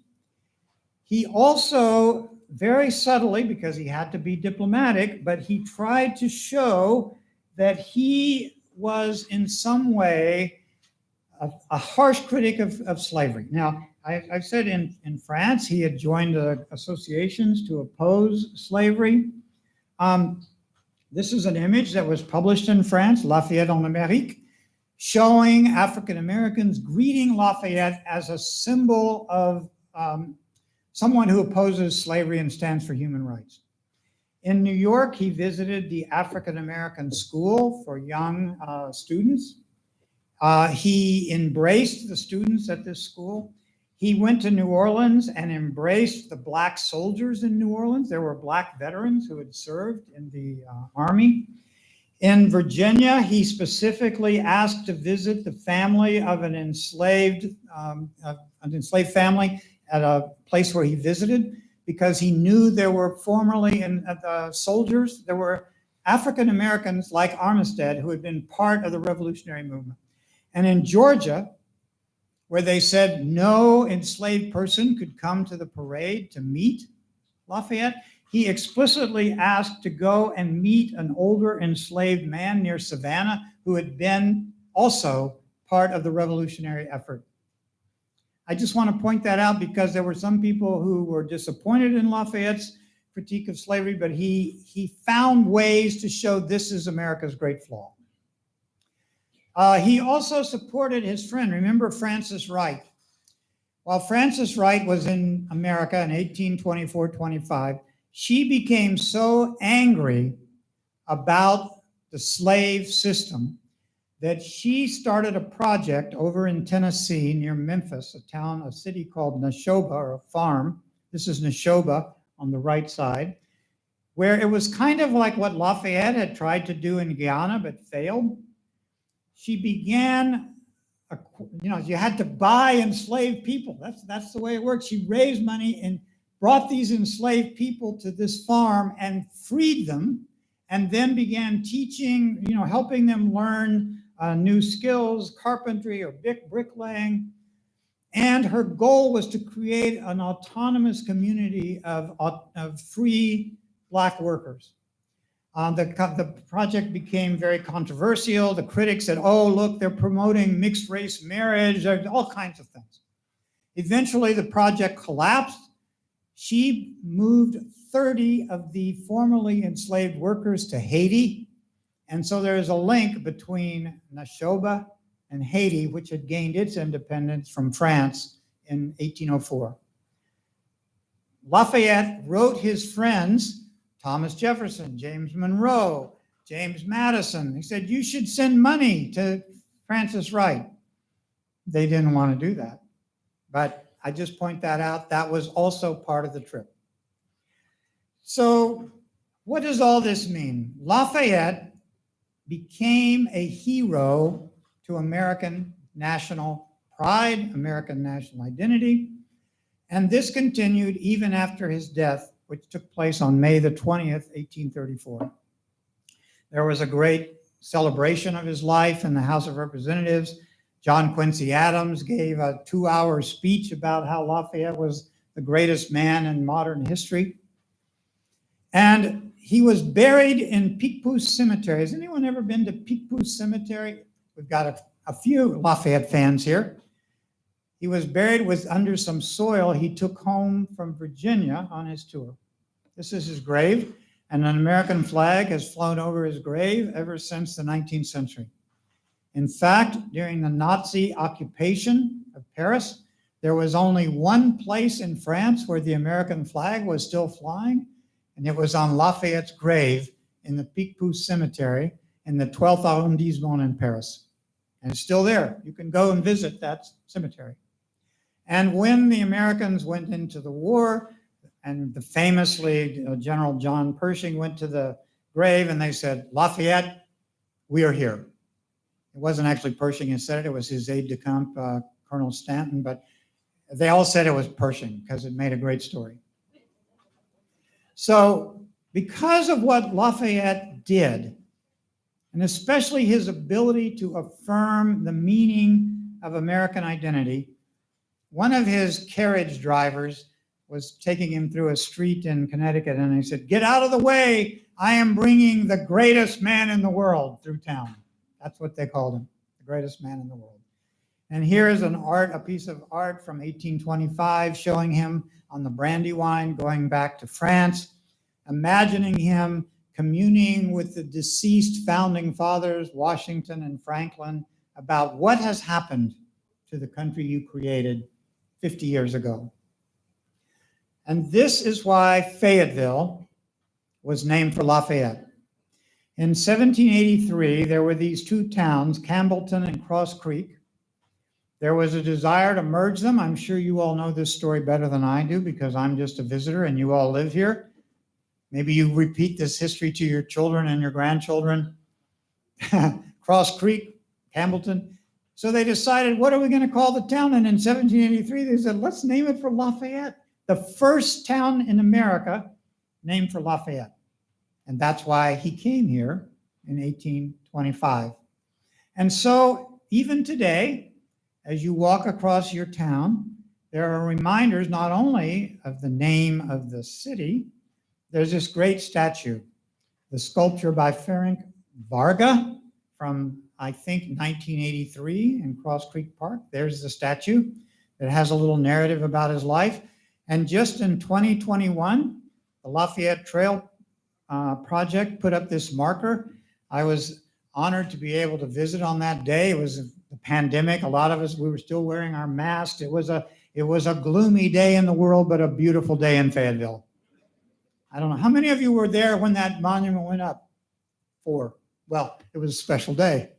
He also, very subtly, because he had to be diplomatic, but he tried to show that he was in some way a harsh critic of slavery. Now, I've said in France, he had joined associations to oppose slavery. This is an image that was published in France, Lafayette en Amérique, showing African Americans greeting Lafayette as a symbol of someone who opposes slavery and stands for human rights. In New York, he visited the African American School for young students. He embraced the students at this school. He went to New Orleans and embraced the Black soldiers in New Orleans. There were Black veterans who had served in the Army. In Virginia, he specifically asked to visit the family of an enslaved family at a place where he visited, because he knew there were formerly soldiers, there were African Americans like Armistead who had been part of the revolutionary movement. And in Georgia, where they said no enslaved person could come to the parade to meet Lafayette, he explicitly asked to go and meet an older enslaved man near Savannah who had been also part of the revolutionary effort. I just want to point that out because there were some people who were disappointed in Lafayette's critique of slavery, but he found ways to show this is America's great flaw. He also supported his friend. Remember Frances Wright. While Frances Wright was in America in 1824-25, she became so angry about the slave system that she started a project over in Tennessee near Memphis, a city called Neshoba, or a farm. This is Neshoba on the right side, where it was kind of like what Lafayette had tried to do in Guyana but failed. She began, you had to buy enslaved people. That's the way it works. She raised money and brought these enslaved people to this farm and freed them, and then began teaching, helping them learn new skills, carpentry or bricklaying. And her goal was to create an autonomous community of free Black workers. The project became very controversial. The critics said, oh, look, they're promoting mixed race marriage, all kinds of things. Eventually, the project collapsed. She moved 30 of the formerly enslaved workers to Haiti. And so there is a link between Neshoba and Haiti, which had gained its independence from France in 1804. Lafayette wrote his friends, Thomas Jefferson, James Monroe, James Madison. He said, you should send money to Frances Wright. They didn't want to do that. But I just point that out. That was also part of the trip. So What does all this mean? Lafayette became a hero to American national pride, American national identity, and this continued even after his death, which took place on May the 20th, 1834. There was a great celebration of his life in the House of Representatives. John Quincy Adams gave a 2-hour speech about how Lafayette was the greatest man in modern history. And he was buried in Picpus Cemetery. Has anyone ever been to Picpus Cemetery? We've got a few Lafayette fans here. He was buried under some soil he took home from Virginia on his tour. This is his grave, and an American flag has flown over his grave ever since the 19th century. In fact, during the Nazi occupation of Paris, there was only one place in France where the American flag was still flying, and it was on Lafayette's grave in the Picpus Cemetery in the 12th arrondissement in Paris. And it's still there. You can go and visit that cemetery. And when the Americans went into the war, and famously General John Pershing went to the grave and they said, "Lafayette, we are here." It wasn't actually Pershing who said it, it was his aide-de-camp, Colonel Stanton, but they all said it was Pershing because it made a great story. So because of what Lafayette did, and especially his ability to affirm the meaning of American identity, one of his carriage drivers was taking him through a street in Connecticut, and he said, "Get out of the way. I am bringing the greatest man in the world through town." That's what they called him, the greatest man in the world. And here is a piece of art from 1825 showing him on the Brandywine going back to France, imagining him communing with the deceased founding fathers, Washington and Franklin, about what has happened to the country you created 50 years ago. And this is why Fayetteville was named for Lafayette. In 1783, there were these two towns, Campbellton and Cross Creek. There was a desire to merge them. I'm sure you all know this story better than I do because I'm just a visitor and you all live here. Maybe you repeat this history to your children and your grandchildren. Cross Creek, Campbellton. So they decided, what are we going to call the town? And in 1783, they said, let's name it for Lafayette, the first town in America named for Lafayette. And that's why he came here in 1825. And so even today, as you walk across your town, there are reminders not only of the name of the city. There's this great statue, the sculpture by Ferenc Varga from, I think, 1983 in Cross Creek Park. There's the statue. It has a little narrative about his life. And just in 2021, the Lafayette Trail Project put up this marker. I was honored to be able to visit on that day. It was the pandemic. A lot of us, we were still wearing our masks. It was a gloomy day in the world, but a beautiful day in Fayetteville. I don't know. How many of you were there when that monument went up? 4. Well, it was a special day.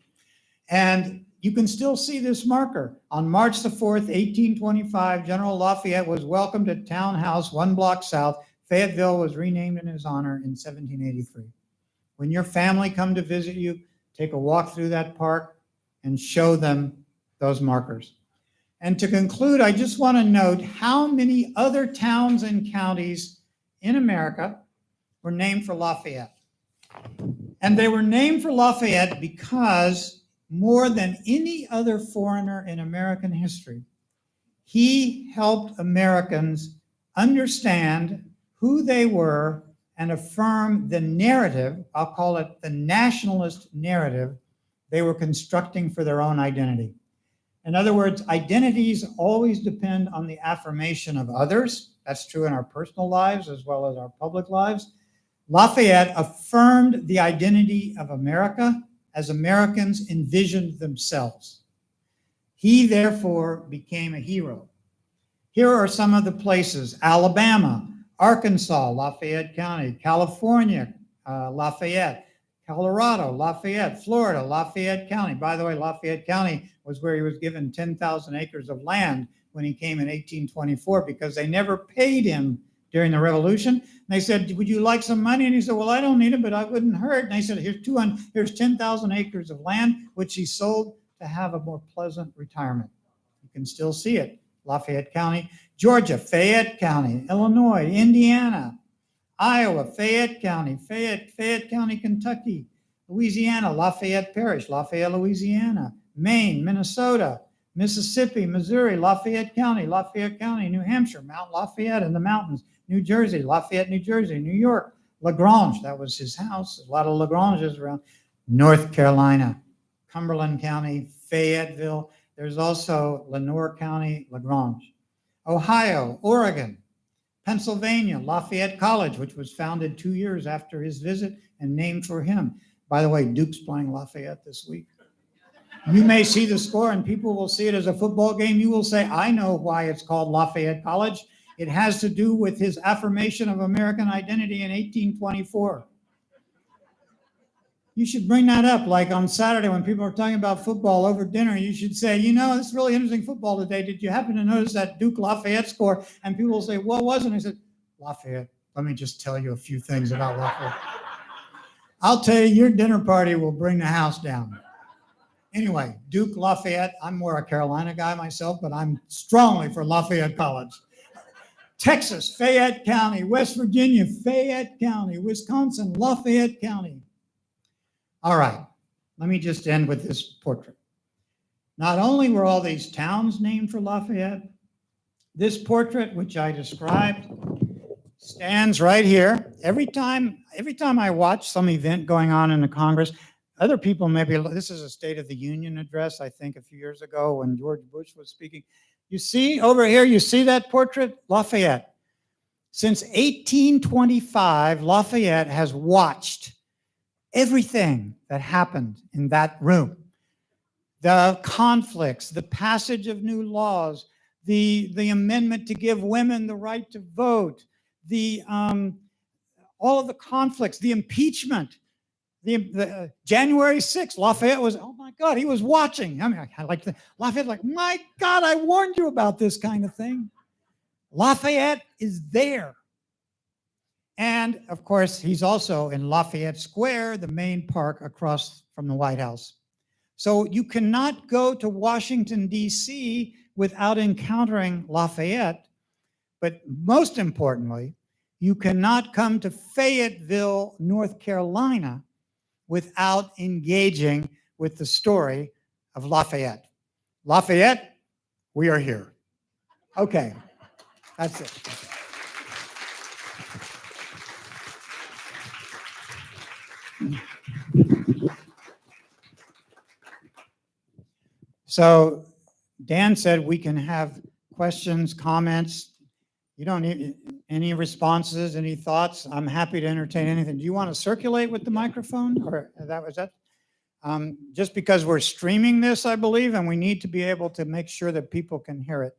And you can still see this marker. On March the 4th, 1825, General Lafayette was welcomed at Town House 1 block south. Fayetteville was renamed in his honor in 1783. When your family come to visit you, take a walk through that park and show them those markers. And to conclude, I just want to note how many other towns and counties in America were named for Lafayette. And they were named for Lafayette because more than any other foreigner in American history, he helped Americans understand who they were and affirm the narrative, I'll call it the nationalist narrative, they were constructing for their own identity. In other words, identities always depend on the affirmation of others. That's true in our personal lives as well as our public lives. Lafayette affirmed the identity of America as Americans envisioned themselves. He therefore became a hero. Here are some of the places: Alabama, Arkansas, Lafayette County; California, Lafayette; Colorado, Lafayette; Florida, Lafayette County. By the way, Lafayette County was where he was given 10,000 acres of land when he came in 1824 because they never paid him during the Revolution. And they said, would you like some money? And he said, well, I don't need it, but I wouldn't hurt. And they said, here's 10,000 acres of land, which he sold to have a more pleasant retirement. You can still see it. Lafayette County, Georgia, Fayette County, Illinois, Indiana, Iowa, Fayette County, Fayette County, Kentucky, Louisiana, Lafayette Parish, Lafayette, Louisiana, Maine, Minnesota, Mississippi, Missouri, Lafayette County, New Hampshire, Mount Lafayette in the mountains, New Jersey, Lafayette, New Jersey, New York, LaGrange, that was his house, a lot of LaGranges around, North Carolina, Cumberland County, Fayetteville. There's also Lenoir County, LaGrange, Ohio, Oregon, Pennsylvania, Lafayette College, which was founded 2 years after his visit and named for him. By the way, Duke's playing Lafayette this week. You may see the score and people will see it as a football game. You will say, I know why it's called Lafayette College. It has to do with his affirmation of American identity in 1824. You should bring that up, like on Saturday when people are talking about football over dinner. You should say, you know, it's really interesting football today. Did you happen to notice that Duke Lafayette score? And people will say, what was it? And I said, Lafayette. Let me just tell you a few things about Lafayette. I'll tell you, your dinner party will bring the house down. Anyway, Duke Lafayette. I'm more a Carolina guy myself, but I'm strongly for Lafayette College. Texas, Fayette County. West Virginia, Fayette County. Wisconsin, Lafayette County. All right, let me just end with this portrait. Not only were all these towns named for Lafayette, this portrait, which I described, stands right here. Every time I watch some event going on in the Congress, other people maybe, this is a State of the Union address, I think a few years ago when George Bush was speaking. You see over here, you see that portrait? Lafayette. Since 1825, Lafayette has watched everything that happened in that room. The conflicts, the passage of new laws, the amendment to give women the right to vote, all of the conflicts, the impeachment, the January 6th, Lafayette was, oh my God, he was watching. I mean, Lafayette like, my God, I warned you about this kind of thing. Lafayette is there. And of course, he's also in Lafayette Square, the main park across from the White House. So you cannot go to Washington, D.C. without encountering Lafayette. But most importantly, you cannot come to Fayetteville, North Carolina without engaging with the story of Lafayette. Lafayette, we are here. Okay, that's it. So Dan said we can have questions, comments. You don't need any responses, any thoughts. I'm happy to entertain anything. Do you want to circulate with the microphone? Or was that? Just because we're streaming this, I believe, and we need to be able to make sure that people can hear it.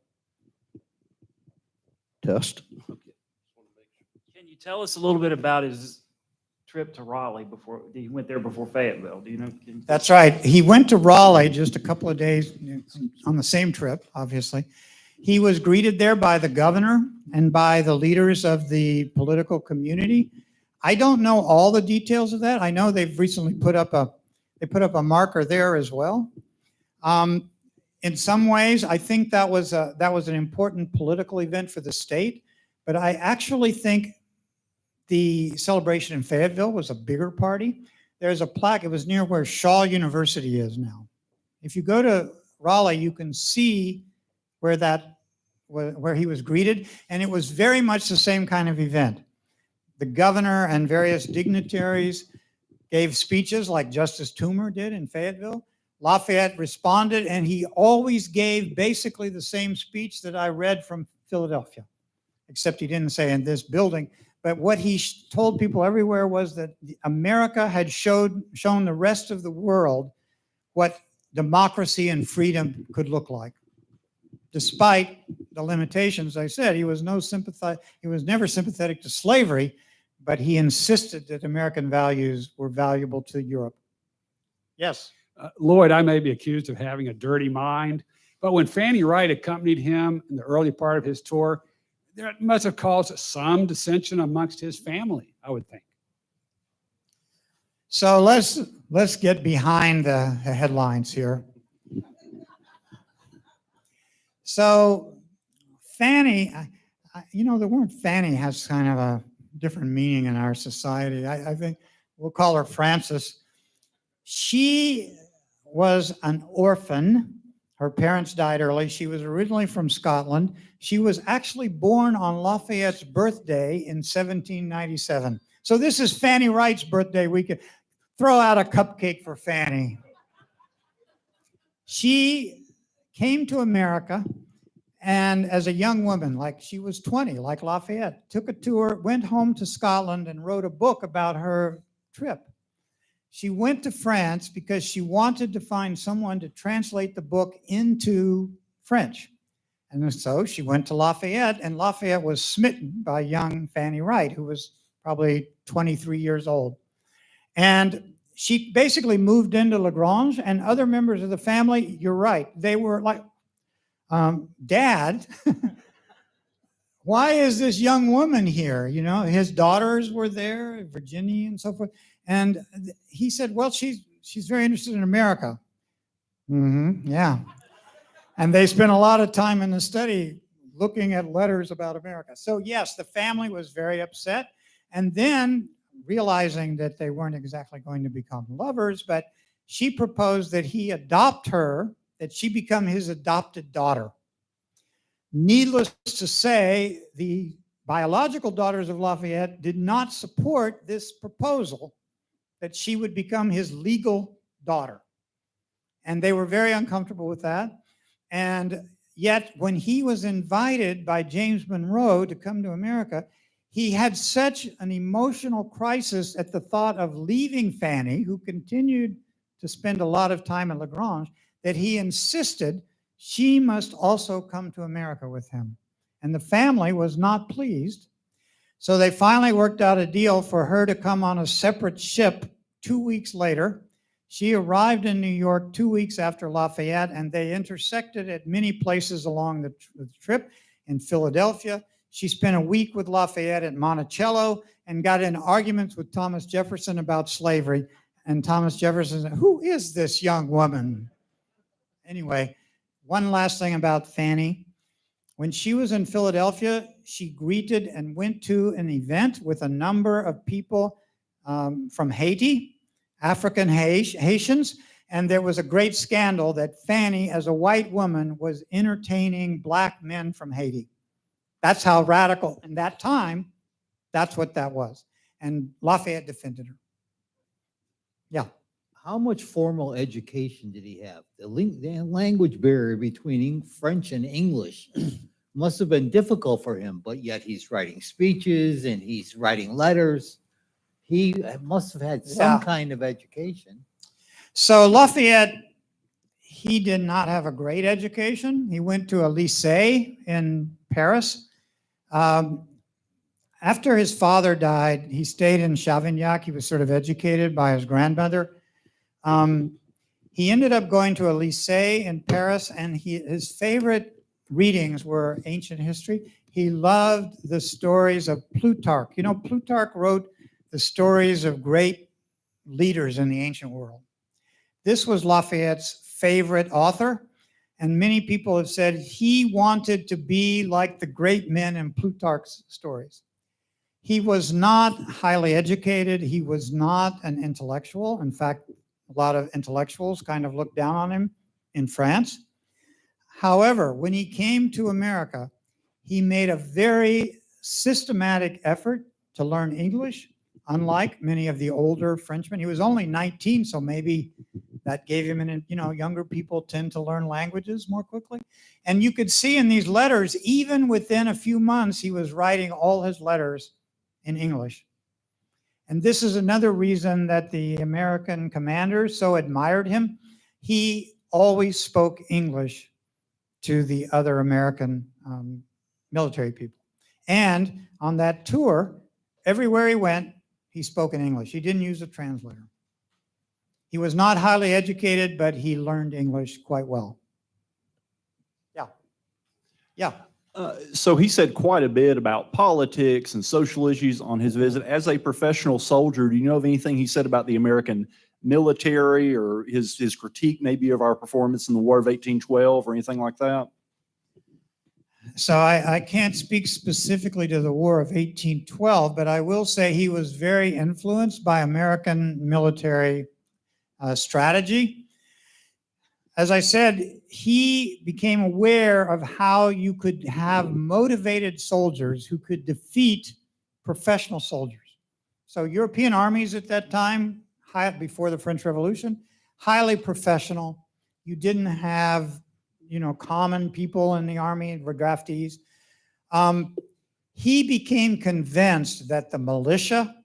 Test. Can you tell us a little bit about his trip to Raleigh before he went there before Fayetteville? Do you know? That's right. He went to Raleigh just a couple of days on the same trip, obviously. He was greeted there by the governor and by the leaders of the political community. I don't know all the details of that. I know they've recently put up a marker there as well. In some ways, I think that was an important political event for the state, but I actually think the celebration in Fayetteville was a bigger party. There's a plaque. It was near where Shaw University is now. If you go to Raleigh, you can see where he was greeted, and it was very much the same kind of event. The governor and various dignitaries gave speeches like Justice Toomer did in Fayetteville. Lafayette responded, and he always gave basically the same speech that I read from Philadelphia, except he didn't say in this building. But what he told people everywhere was that America had shown the rest of the world what democracy and freedom could look like. Despite the limitations, I said, he was never sympathetic to slavery, but he insisted that American values were valuable to Europe. Yes. Lloyd, I may be accused of having a dirty mind, but when Fanny Wright accompanied him in the early part of his tour, that must have caused some dissension amongst his family, I would think. So let's get behind the headlines here. So Fanny, the word Fanny has kind of a different meaning in our society. I think we'll call her Frances. She was an orphan. Her parents died early. She was originally from Scotland. She was actually born on Lafayette's birthday in 1797. So this is Fanny Wright's birthday. We could throw out a cupcake for Fanny. She came to America, and as a young woman, like she was 20, like Lafayette, took a tour, went home to Scotland, and wrote a book about her trip. She went to France because she wanted to find someone to translate the book into French. And so she went to Lafayette, and Lafayette was smitten by young Fanny Wright, who was probably 23 years old. And she basically moved into Lagrange, and other members of the family, you're right, they were like, Dad, why is this young woman here? His daughters were there, Virginia and so forth. And he said, well, she's very interested in America. Yeah. And they spent a lot of time in the study looking at letters about America. So yes, the family was very upset. And then realizing that they weren't exactly going to become lovers, but she proposed that he adopt her, that she become his adopted daughter. Needless to say, the biological daughters of Lafayette did not support this proposal that she would become his legal daughter. And they were very uncomfortable with that. And yet, when he was invited by James Monroe to come to America, he had such an emotional crisis at the thought of leaving Fanny, who continued to spend a lot of time in Lagrange, that he insisted she must also come to America with him. And the family was not pleased. So they finally worked out a deal for her to come on a separate ship 2 weeks later. She arrived in New York 2 weeks after Lafayette, and they intersected at many places along the trip. In Philadelphia, she spent a week with Lafayette at Monticello and got in arguments with Thomas Jefferson about slavery. And Thomas Jefferson said, who is this young woman? Anyway, one last thing about Fanny. When she was in Philadelphia, she greeted and went to an event with a number of people from Haiti, African Haitians, and there was a great scandal that Fanny, as a white woman, was entertaining black men from Haiti. That's how radical, in that time, that's what that was. And Lafayette defended her. Yeah. How much formal education did he have? The language barrier between French and English must have been difficult for him, but yet he's writing speeches and he's writing letters. He must have had some kind of education. So Lafayette, he did not have a great education. He went to a lycée in Paris. After his father died, he stayed in Chavignac. He was sort of educated by his grandmother. He ended up going to a lycée in Paris, and his favorite readings were ancient history. He loved the stories of Plutarch. Plutarch wrote the stories of great leaders in the ancient world. This was Lafayette's favorite author, and many people have said he wanted to be like the great men in Plutarch's stories. He was not highly educated. He was not an intellectual. In fact, a lot of intellectuals kind of looked down on him in France. However, when he came to America, he made a very systematic effort to learn English, unlike many of the older Frenchmen. He was only 19, so maybe that gave him younger people tend to learn languages more quickly. And you could see in these letters, even within a few months, he was writing all his letters in English. And this is another reason that the American commanders so admired him. He always spoke English to the other American military people. And on that tour, everywhere he went, he spoke in English. He didn't use a translator. He was not highly educated, but he learned English quite well. Yeah. So he said quite a bit about politics and social issues on his visit. As a professional soldier, do you know of anything he said about the American military or his critique maybe of our performance in the War of 1812 or anything like that? So I can't speak specifically to the War of 1812, but I will say he was very influenced by American military strategy. As I said, he became aware of how you could have motivated soldiers who could defeat professional soldiers. So European armies at that time, before the French Revolution, highly professional. You didn't have, common people in the army, draftees. He became convinced that the militia,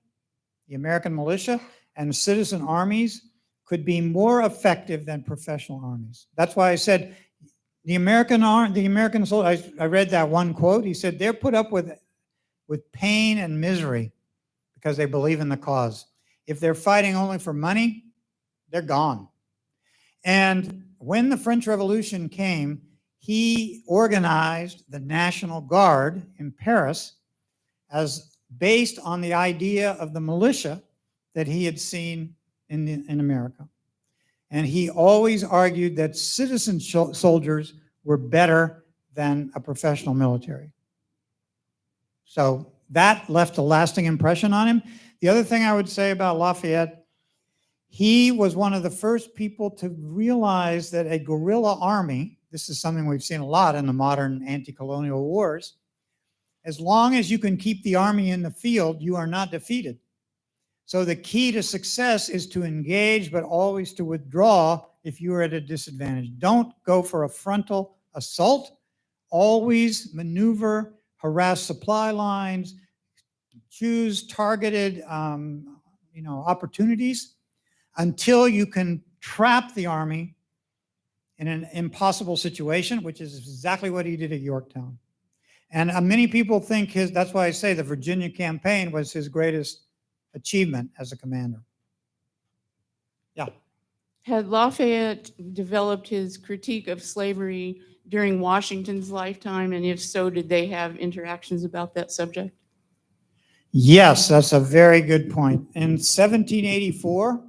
the American militia, and citizen armies could be more effective than professional armies. That's why I said the American soldiers, I read that one quote. He said they're put up with pain and misery because they believe in the cause. If they're fighting only for money, they're gone. And when the French Revolution came, he organized the National Guard in Paris as based on the idea of the militia that he had seen in America. And he always argued that citizen soldiers were better than a professional military. So that left a lasting impression on him. The other thing I would say about Lafayette, he was one of the first people to realize that a guerrilla army, this is something we've seen a lot in the modern anti-colonial wars, as long as you can keep the army in the field, you are not defeated. So the key to success is to engage, but always to withdraw if you are at a disadvantage. Don't go for a frontal assault. Always maneuver, harass supply lines, choose targeted opportunities until you can trap the army in an impossible situation, which is exactly what he did at Yorktown. And many people think that's why I say the Virginia campaign was his greatest achievement as a commander. Yeah. Had Lafayette developed his critique of slavery during Washington's lifetime? And if so, did they have interactions about that subject? Yes, that's a very good point. In 1784,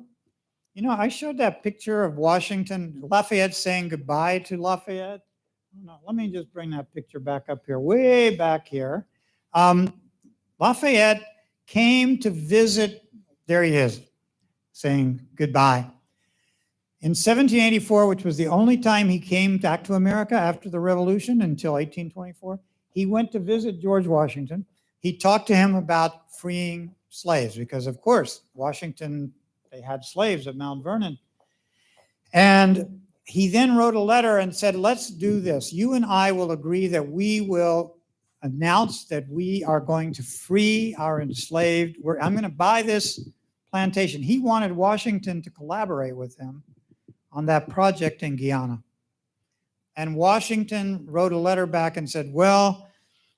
I showed that picture of Washington, Lafayette saying goodbye to Lafayette. No, let me just bring that picture back up here, way back here. Lafayette came to visit, there he is, saying goodbye. In 1784, which was the only time he came back to America after the Revolution until 1824, he went to visit George Washington. He talked to him about freeing slaves because, of course, Washington, they had slaves at Mount Vernon. And he then wrote a letter and said, let's do this. You and I will agree that we will announce that we are going to free our enslaved. I'm going to buy this plantation. He wanted Washington to collaborate with him on that project in Guyana. And Washington wrote a letter back and said, well,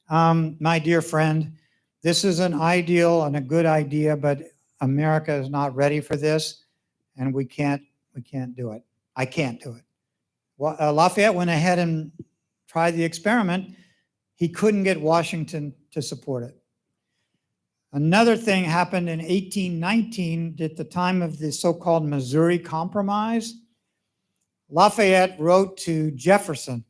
my dear friend, this is an ideal and a good idea, but America is not ready for this, and we can't do it. I can't do it. Well, Lafayette went ahead and tried the experiment. He couldn't get Washington to support it. Another thing happened in 1819 at the time of the so-called Missouri Compromise. Lafayette wrote to Jefferson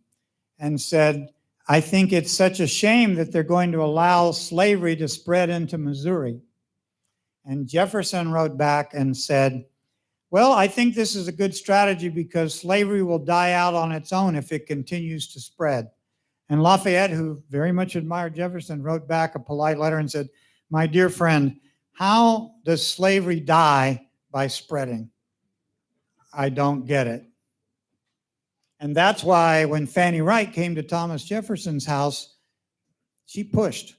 and said, I think it's such a shame that they're going to allow slavery to spread into Missouri. And Jefferson wrote back and said, well, I think this is a good strategy because slavery will die out on its own if it continues to spread. And Lafayette, who very much admired Jefferson, wrote back a polite letter and said, my dear friend, how does slavery die by spreading? I don't get it. And that's why when Fanny Wright came to Thomas Jefferson's house, she pushed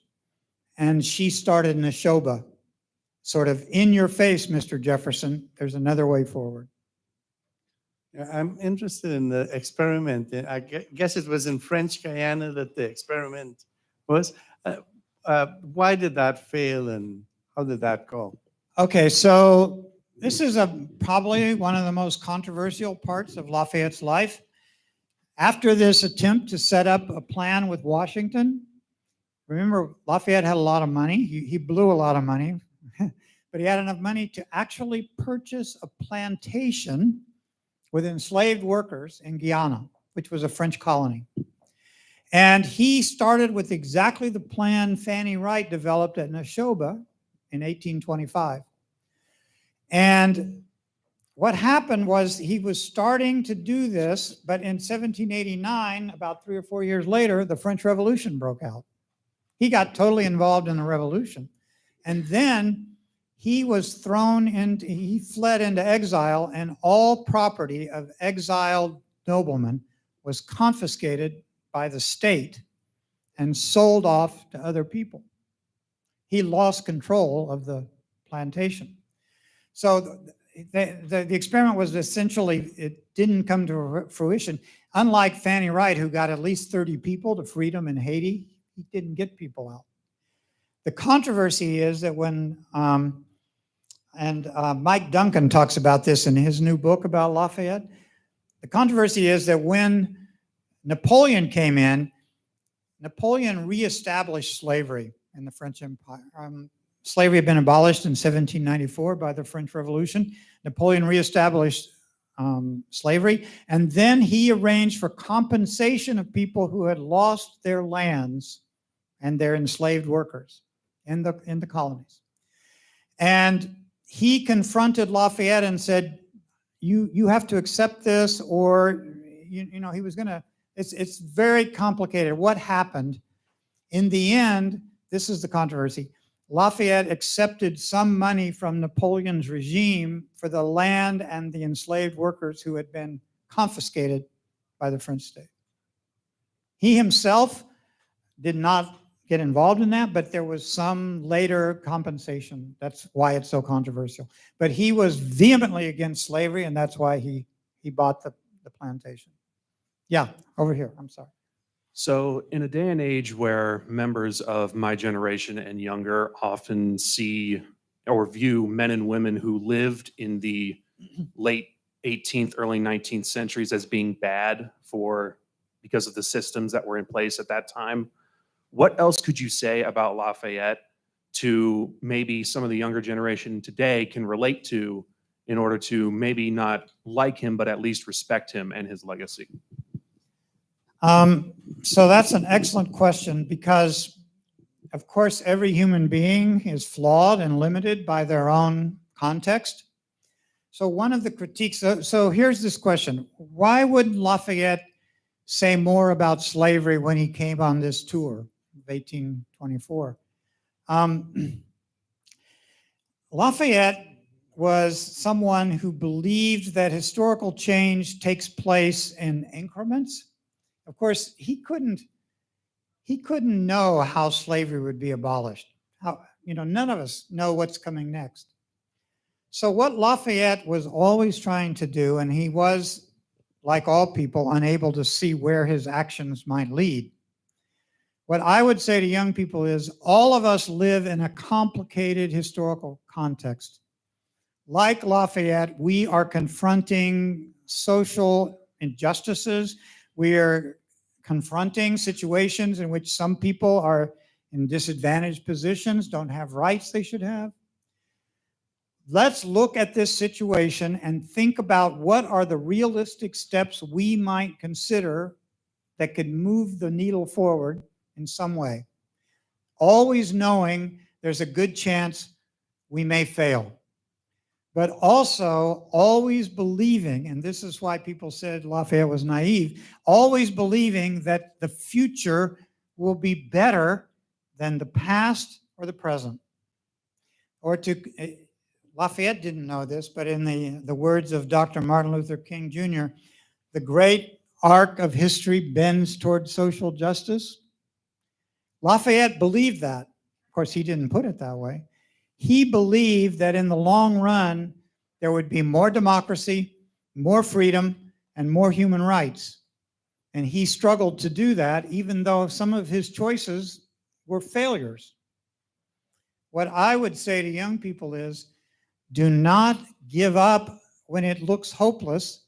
and she started Neshoba, sort of in your face, Mr. Jefferson, there's another way forward. I'm interested in the experiment. I guess it was in French Guyana that the experiment was. Why did that fail and how did that go? Okay, so this is probably one of the most controversial parts of Lafayette's life. After this attempt to set up a plan with Washington, remember Lafayette had a lot of money. He blew a lot of money, but he had enough money to actually purchase a plantation with enslaved workers in Guyana, which was a French colony. And he started with exactly the plan Fanny Wright developed at Neshoba in 1825. And what happened was he was starting to do this, but in 1789, about 3 or 4 years later, the French Revolution broke out. He got totally involved in the revolution. And then he fled into exile, and all property of exiled noblemen was confiscated by the state and sold off to other people. He lost control of the plantation. So the experiment was essentially, it didn't come to fruition. Unlike Fanny Wright, who got at least 30 people to freedom in Haiti, he didn't get people out. The controversy is that when, Mike Duncan talks about this in his new book about Lafayette, the controversy is that when Napoleon came in, Napoleon reestablished slavery in the French Empire. Slavery had been abolished in 1794 by the French Revolution. Napoleon reestablished slavery, and then he arranged for compensation of people who had lost their lands and their enslaved workers in the colonies. And he confronted Lafayette and said, you have to accept this, or he was going to. It's very complicated. What happened? In the end, this is the controversy. Lafayette accepted some money from Napoleon's regime for the land and the enslaved workers who had been confiscated by the French state. He himself did not get involved in that, but there was some later compensation. That's why it's so controversial. But he was vehemently against slavery, and that's why he bought the plantation. Yeah, over here, I'm sorry. So in a day and age where members of my generation and younger often see or view men and women who lived in the late 18th, early 19th centuries as being bad because of the systems that were in place at that time, what else could you say about Lafayette to maybe some of the younger generation today can relate to in order to maybe not like him, but at least respect him and his legacy? So that's an excellent question because, of course, every human being is flawed and limited by their own context. So one of the critiques, so here's this question. Why would Lafayette say more about slavery when he came on this tour of 1824? Lafayette was someone who believed that historical change takes place in increments. Of course, he couldn't know how slavery would be abolished. None of us know what's coming next. So what Lafayette was always trying to do, and he was, like all people, unable to see where his actions might lead. What I would say to young people is all of us live in a complicated historical context. Like Lafayette, we are confronting social injustices. We are confronting situations in which some people are in disadvantaged positions, don't have rights they should have. Let's look at this situation and think about what are the realistic steps we might consider that could move the needle forward in some way. Always knowing there's a good chance we may fail. But also always believing, and this is why people said Lafayette was naive, always believing that the future will be better than the past or the present. Lafayette didn't know this, but in the words of Dr. Martin Luther King Jr., the great arc of history bends toward social justice. Lafayette believed that. Of course, he didn't put it that way. He believed that in the long run, there would be more democracy, more freedom, and more human rights. And he struggled to do that, even though some of his choices were failures. What I would say to young people is, do not give up when it looks hopeless,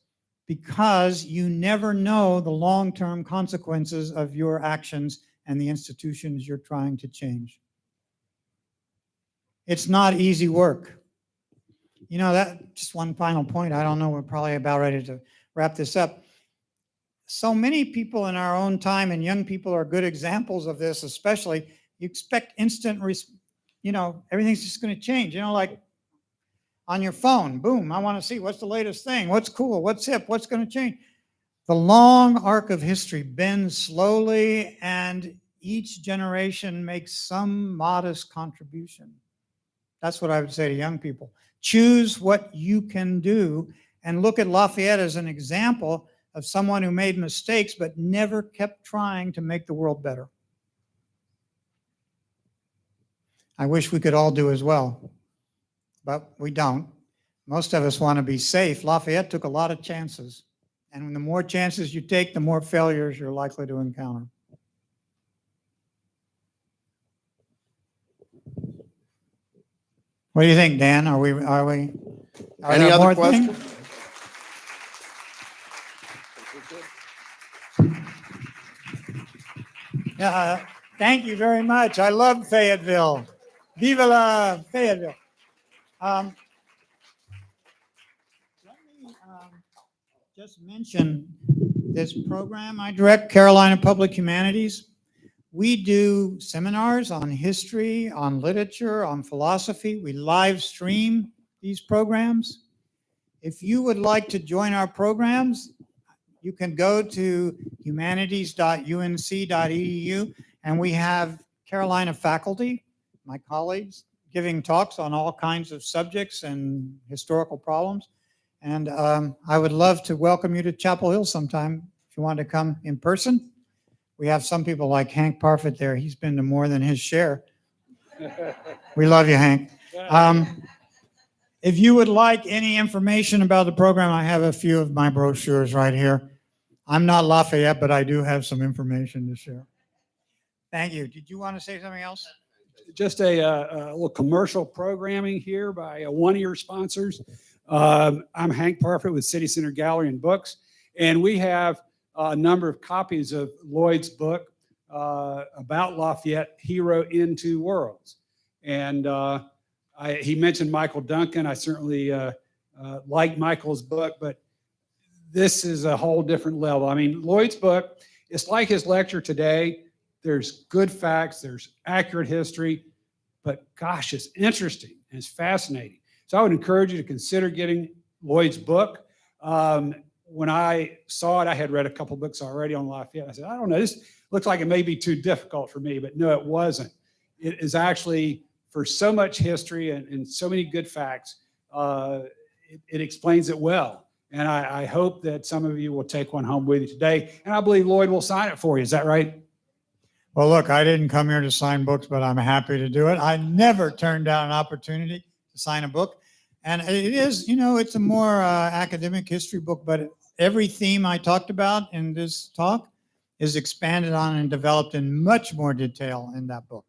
because you never know the long-term consequences of your actions and the institutions you're trying to change. It's not easy work. You know, that, just one final point. I don't know, we're probably about ready to wrap this up. So many people in our own time, and young people are good examples of this, especially, you expect instant, everything's just going to change. Like on your phone, boom, I want to see what's the latest thing, what's cool, what's hip, what's going to change. The long arc of history bends slowly, and each generation makes some modest contribution. That's what I would say to young people. Choose what you can do, and look at Lafayette as an example of someone who made mistakes but never kept trying to make the world better. I wish we could all do as well, but we don't. Most of us want to be safe. Lafayette took a lot of chances, and the more chances you take, the more failures you're likely to encounter. What do you think, Dan? Are Any there other more questions? things? Yeah, thank you very much. I love Fayetteville. Viva la Fayetteville. Let me just mention this program I direct, Carolina Public Humanities. We do seminars on history, on literature, on philosophy. We live stream these programs. If you would like to join our programs, you can go to humanities.unc.edu, and we have Carolina faculty, my colleagues, giving talks on all kinds of subjects and historical problems. And I would love to welcome you to Chapel Hill sometime if you want to come in person. We have some people like Hank Parfit there. He's been to more than his share. We love you, Hank. If you would like any information about the program, I have a few of my brochures right here. I'm not Lafayette, but I do have some information to share. Thank you. Did you want to say something else? Just a little commercial programming here by one of your sponsors. I'm Hank Parfit with City Center Gallery and Books, and we have a number of copies of Lloyd's book about Lafayette, Hero in Two Worlds. And he mentioned Michael Duncan. I certainly like Michael's book, but this is a whole different level. I mean, Lloyd's book, it's like his lecture today. There's good facts, there's accurate history, but gosh, it's interesting and it's fascinating. So I would encourage you to consider getting Lloyd's book. When I saw it, I had read a couple books already on Lafayette. I said, I don't know, this looks like it may be too difficult for me, but no, it wasn't. It is actually, for so much history and so many good facts, it explains it well. And I hope that some of you will take one home with you today. And I believe Lloyd will sign it for you. Is that right? Well, look, I didn't come here to sign books, but I'm happy to do it. I never turned down an opportunity to sign a book. And it is, it's a more academic history book, but every theme I talked about in this talk is expanded on and developed in much more detail in that book.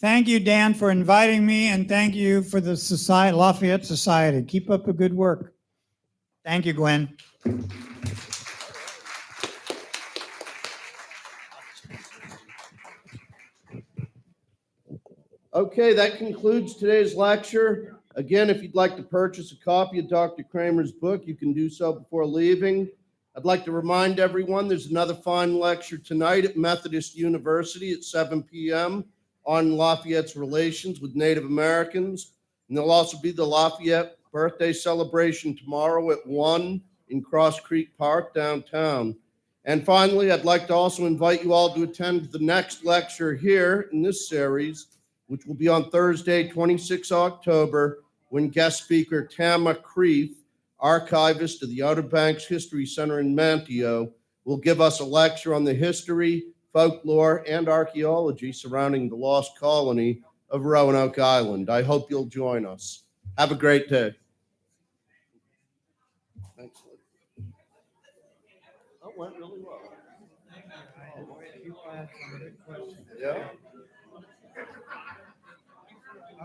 Thank you, Dan, for inviting me, and thank you for the Lafayette Society. Keep up the good work. Thank you, Gwen. Okay, that concludes today's lecture. Again, if you'd like to purchase a copy of Dr. Kramer's book, you can do so before leaving. I'd like to remind everyone there's another fine lecture tonight at Methodist University at 7 p.m. on Lafayette's relations with Native Americans. And there'll also be the Lafayette birthday celebration tomorrow at 1 in Cross Creek Park downtown. And finally, I'd like to also invite you all to attend the next lecture here in this series, which will be on Thursday, 26 October, when guest speaker Tama Kreef, archivist of the Outer Banks History Center in Manteo, will give us a lecture on the history, folklore, and archaeology surrounding the lost colony of Roanoke Island. I hope you'll join us. Have a great day. Thanks. That went really well. Yeah.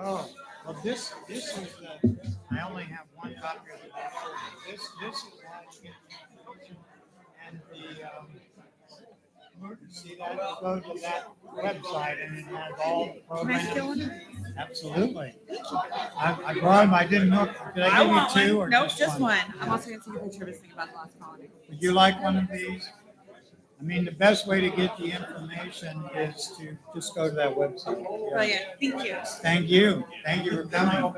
Oh, well, this is the I only have one copy of the brochure. This is how you get the information and see that, go to that website and it has all the programs. Absolutely. I brought them, I didn't know, did I give you two or Nope, just just one? one. I'm also going to take a picture of this thing about the lost colony. Would you like one of these? I mean, the best way to get the information is to just go to that website. Brilliant. Thank you. Thank you. Thank you for coming.